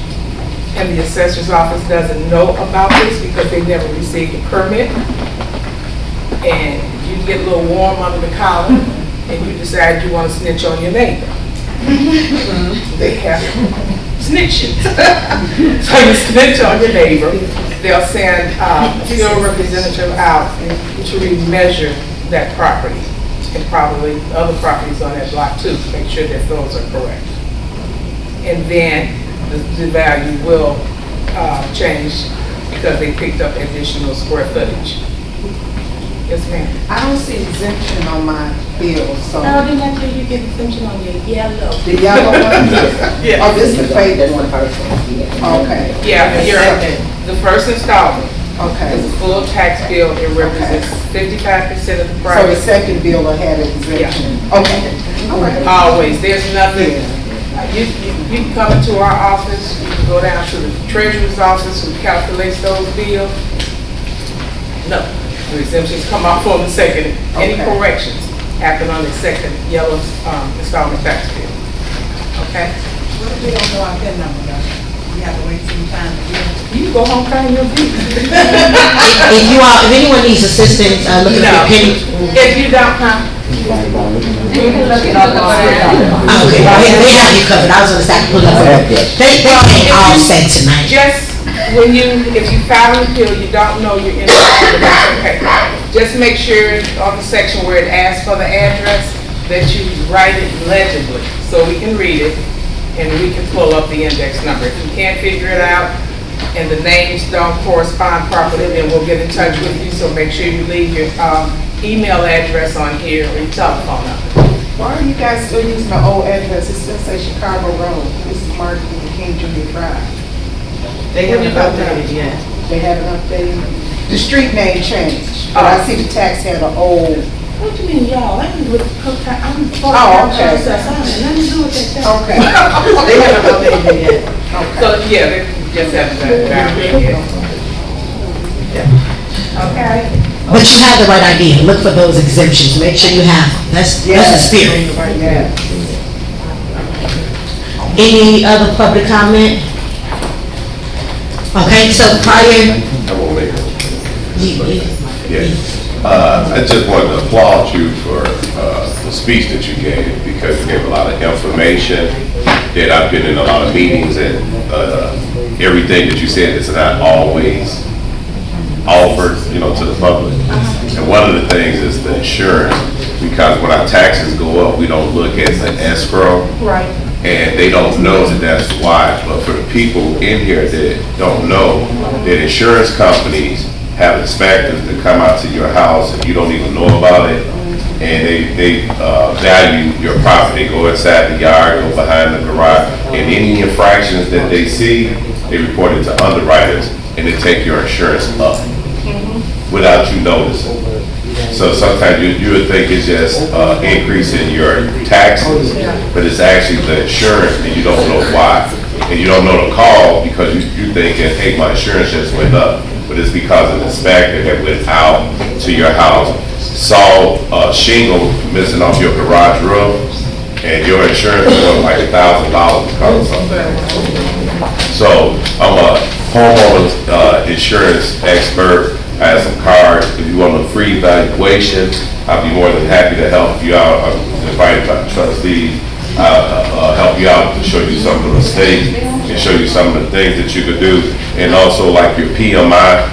And the assessor's office doesn't know about this because they never received a permit. And you get a little warm under the collar and you decide you want to snitch on your neighbor. They have snitching. So you snitch on your neighbor. They'll send a field representative out to remeasure that property and probably other properties on that block too to make sure that those are correct. And then the value will change because they picked up additional square footage. Yes, ma'am. I don't see exemption on my bill, so. No, didn't I tell you get exemption on your yellow? The yellow one? Yeah. Oh, this is the fake one. Okay. Yeah, the first installment Okay. is a full tax bill. It represents 55% of the So price. the second bill will have exemption? Okay. All right. Always, there's nothing. You can come into our office, you can go down to the treasurer's office who calculates those bills. No, the exemptions come off on the second. Any corrections happen on the second yellow installment tax bill. Okay? What if we don't know our PIN number though? We have to wait some time to get it. You can go home find your bill. If anyone needs assistance looking at your PIN. If you don't, Okay, well, they have you covered. I was gonna start to pull up. They ain't all set tonight. Just when if you file an appeal, you don't know you're in the that's okay. Just make sure on the section where it asks for the address that you write it legibly so we can read it and we can pull up the index number. If you can't figure it out, and the names don't correspond properly, then we'll get in touch with you. So make sure you leave your email address on here or your telephone number. Why are you guys still using the old address? It still says Chicago Road. This is Martin Luther King Jr. Drive. They haven't updated yet. They haven't updated. The street name changed, but I see the tax had an old. What you mean, y'all? I'm with Cooktown. I'm Oh, okay. Let me do it that. Okay. They haven't updated it yet. So, yeah, they just haven't done it down there yet. Okay. But you have the right idea. Look for those exemptions. Make sure you have them. That's the spirit. Yeah. Any other public comment? Okay, so prior. I won't make it. Yes. I just wanted to applaud you for the speech that you gave, because you gave a lot of information. That I've been in a lot of meetings, and everything that you said is not always offered, to the public. And one of the things is the insurance, because when our taxes go up, we don't look at the escrow. Right. And they don't know that that's why. But for the people in here that don't know, that insurance companies have inspectors that come out to your house and you don't even know about it, and they value your property, go inside the yard, go behind the garage, and any infractions that they see, they report it to underwriters, and they take your insurance up without you noticing. So sometimes you would think it's just increasing your taxes, but it's actually the insurance, and you don't know why. And you don't know to call because you're thinking, hey, my insurance just went up. But it's because an inspector had went out to your house, saw a shingle missing off your garage roof, and your insurance was like $1,000 because of something. So I'm a homeowner's insurance expert. I have some cards. If you want a free evaluation, I'll be more than happy to help you out. I'm invited by the trustees. I'll help you out to show you some of the mistakes and show you some of the things that you could do. And also like your PMI,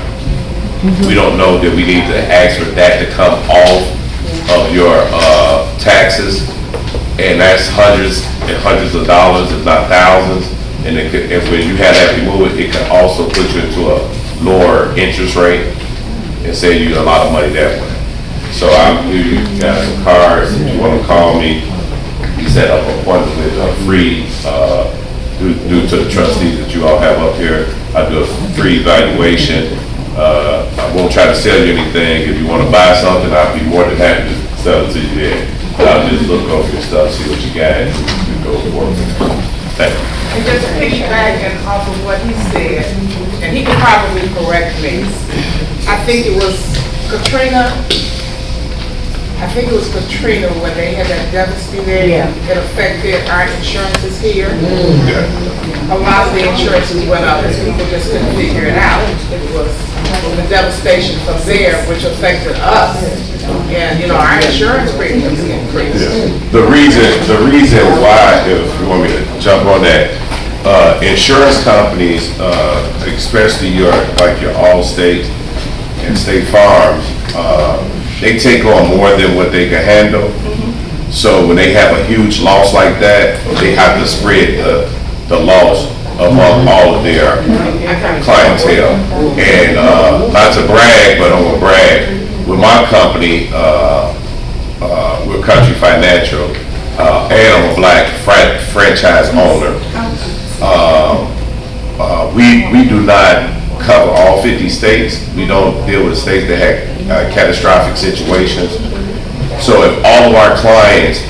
we don't know that we need to ask for that to come off of your taxes. And that's hundreds and hundreds of dollars, if not thousands. And if when you have that removed, it can also put you into a lower interest rate and save you a lot of money that way. So I'll give you guys some cards. If you want to call me, we set up an appointment with free, due to the trustees that you all have up here. I do a free evaluation. I won't try to sell you anything. If you want to buy something, I'll be more than happy to sell it to you there. I'll just look over your stuff, see what you got, and go forward. Thank you. And just piggybacking off of what he said, and he could probably correct me. I think it was Katrina when they had that devastating, it affected our insurances here. A lot of the insurances went up and people just couldn't figure it out. It was the devastation from there, which affected us. And, our insurance premiums increased. The reason why, if you want me to jump on that, insurance companies, especially your Allstate and State Farms, they take on more than what they can handle. So when they have a huge loss like that, they have to spread the loss among all of their clientele. And not to brag, but I'm gonna brag. With my company, we're Country Financial, and I'm a black franchise owner. We do not cover all 50 states. We don't deal with states that have catastrophic situations. So if all of our clients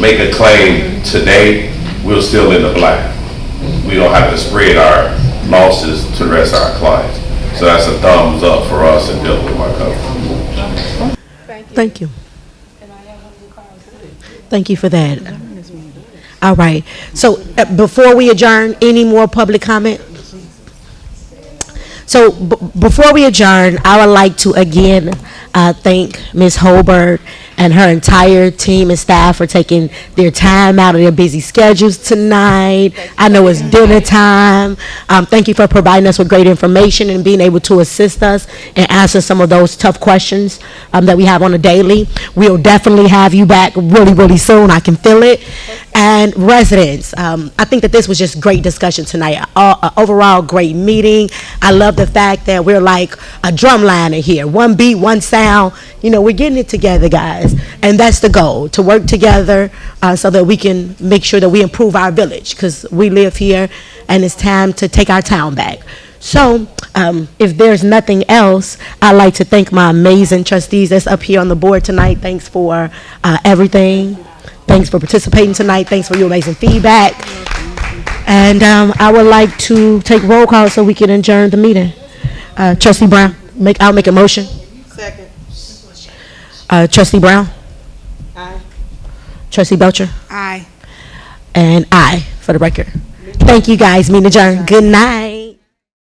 make a claim today, we're still in the black. We don't have to spread our losses to the rest of our clients. So that's a thumbs up for us in dealing with my company. Thank you. Thank you for that. All right. So before we adjourn, any more public comment? So before we adjourn, I would like to again thank Ms. Holbert and her entire team and staff for taking their time out of their busy schedules tonight. I know it's dinner time. Thank you for providing us with great information and being able to assist us and answer some of those tough questions that we have on a daily. We'll definitely have you back really, really soon. I can feel it. And residents, I think that this was just great discussion tonight. Overall, great meeting. I love the fact that we're like a drum line in here. One beat, one sound. You know, we're getting it together, guys. And that's the goal, to work together so that we can make sure that we improve our village, because we live here and it's time to take our town back. So if there's nothing else, I'd like to thank my amazing trustees that's up here on the board tonight. Thanks for everything. Thanks for participating tonight. Thanks for your amazing feedback. And I would like to take roll call so we can adjourn the meeting. Trustee Brown, I'll make a motion. Second. Trustee Brown? Aye. Trustee Belcher? Aye. And aye, for the record. Thank you, guys. Meeting adjourned. Good night.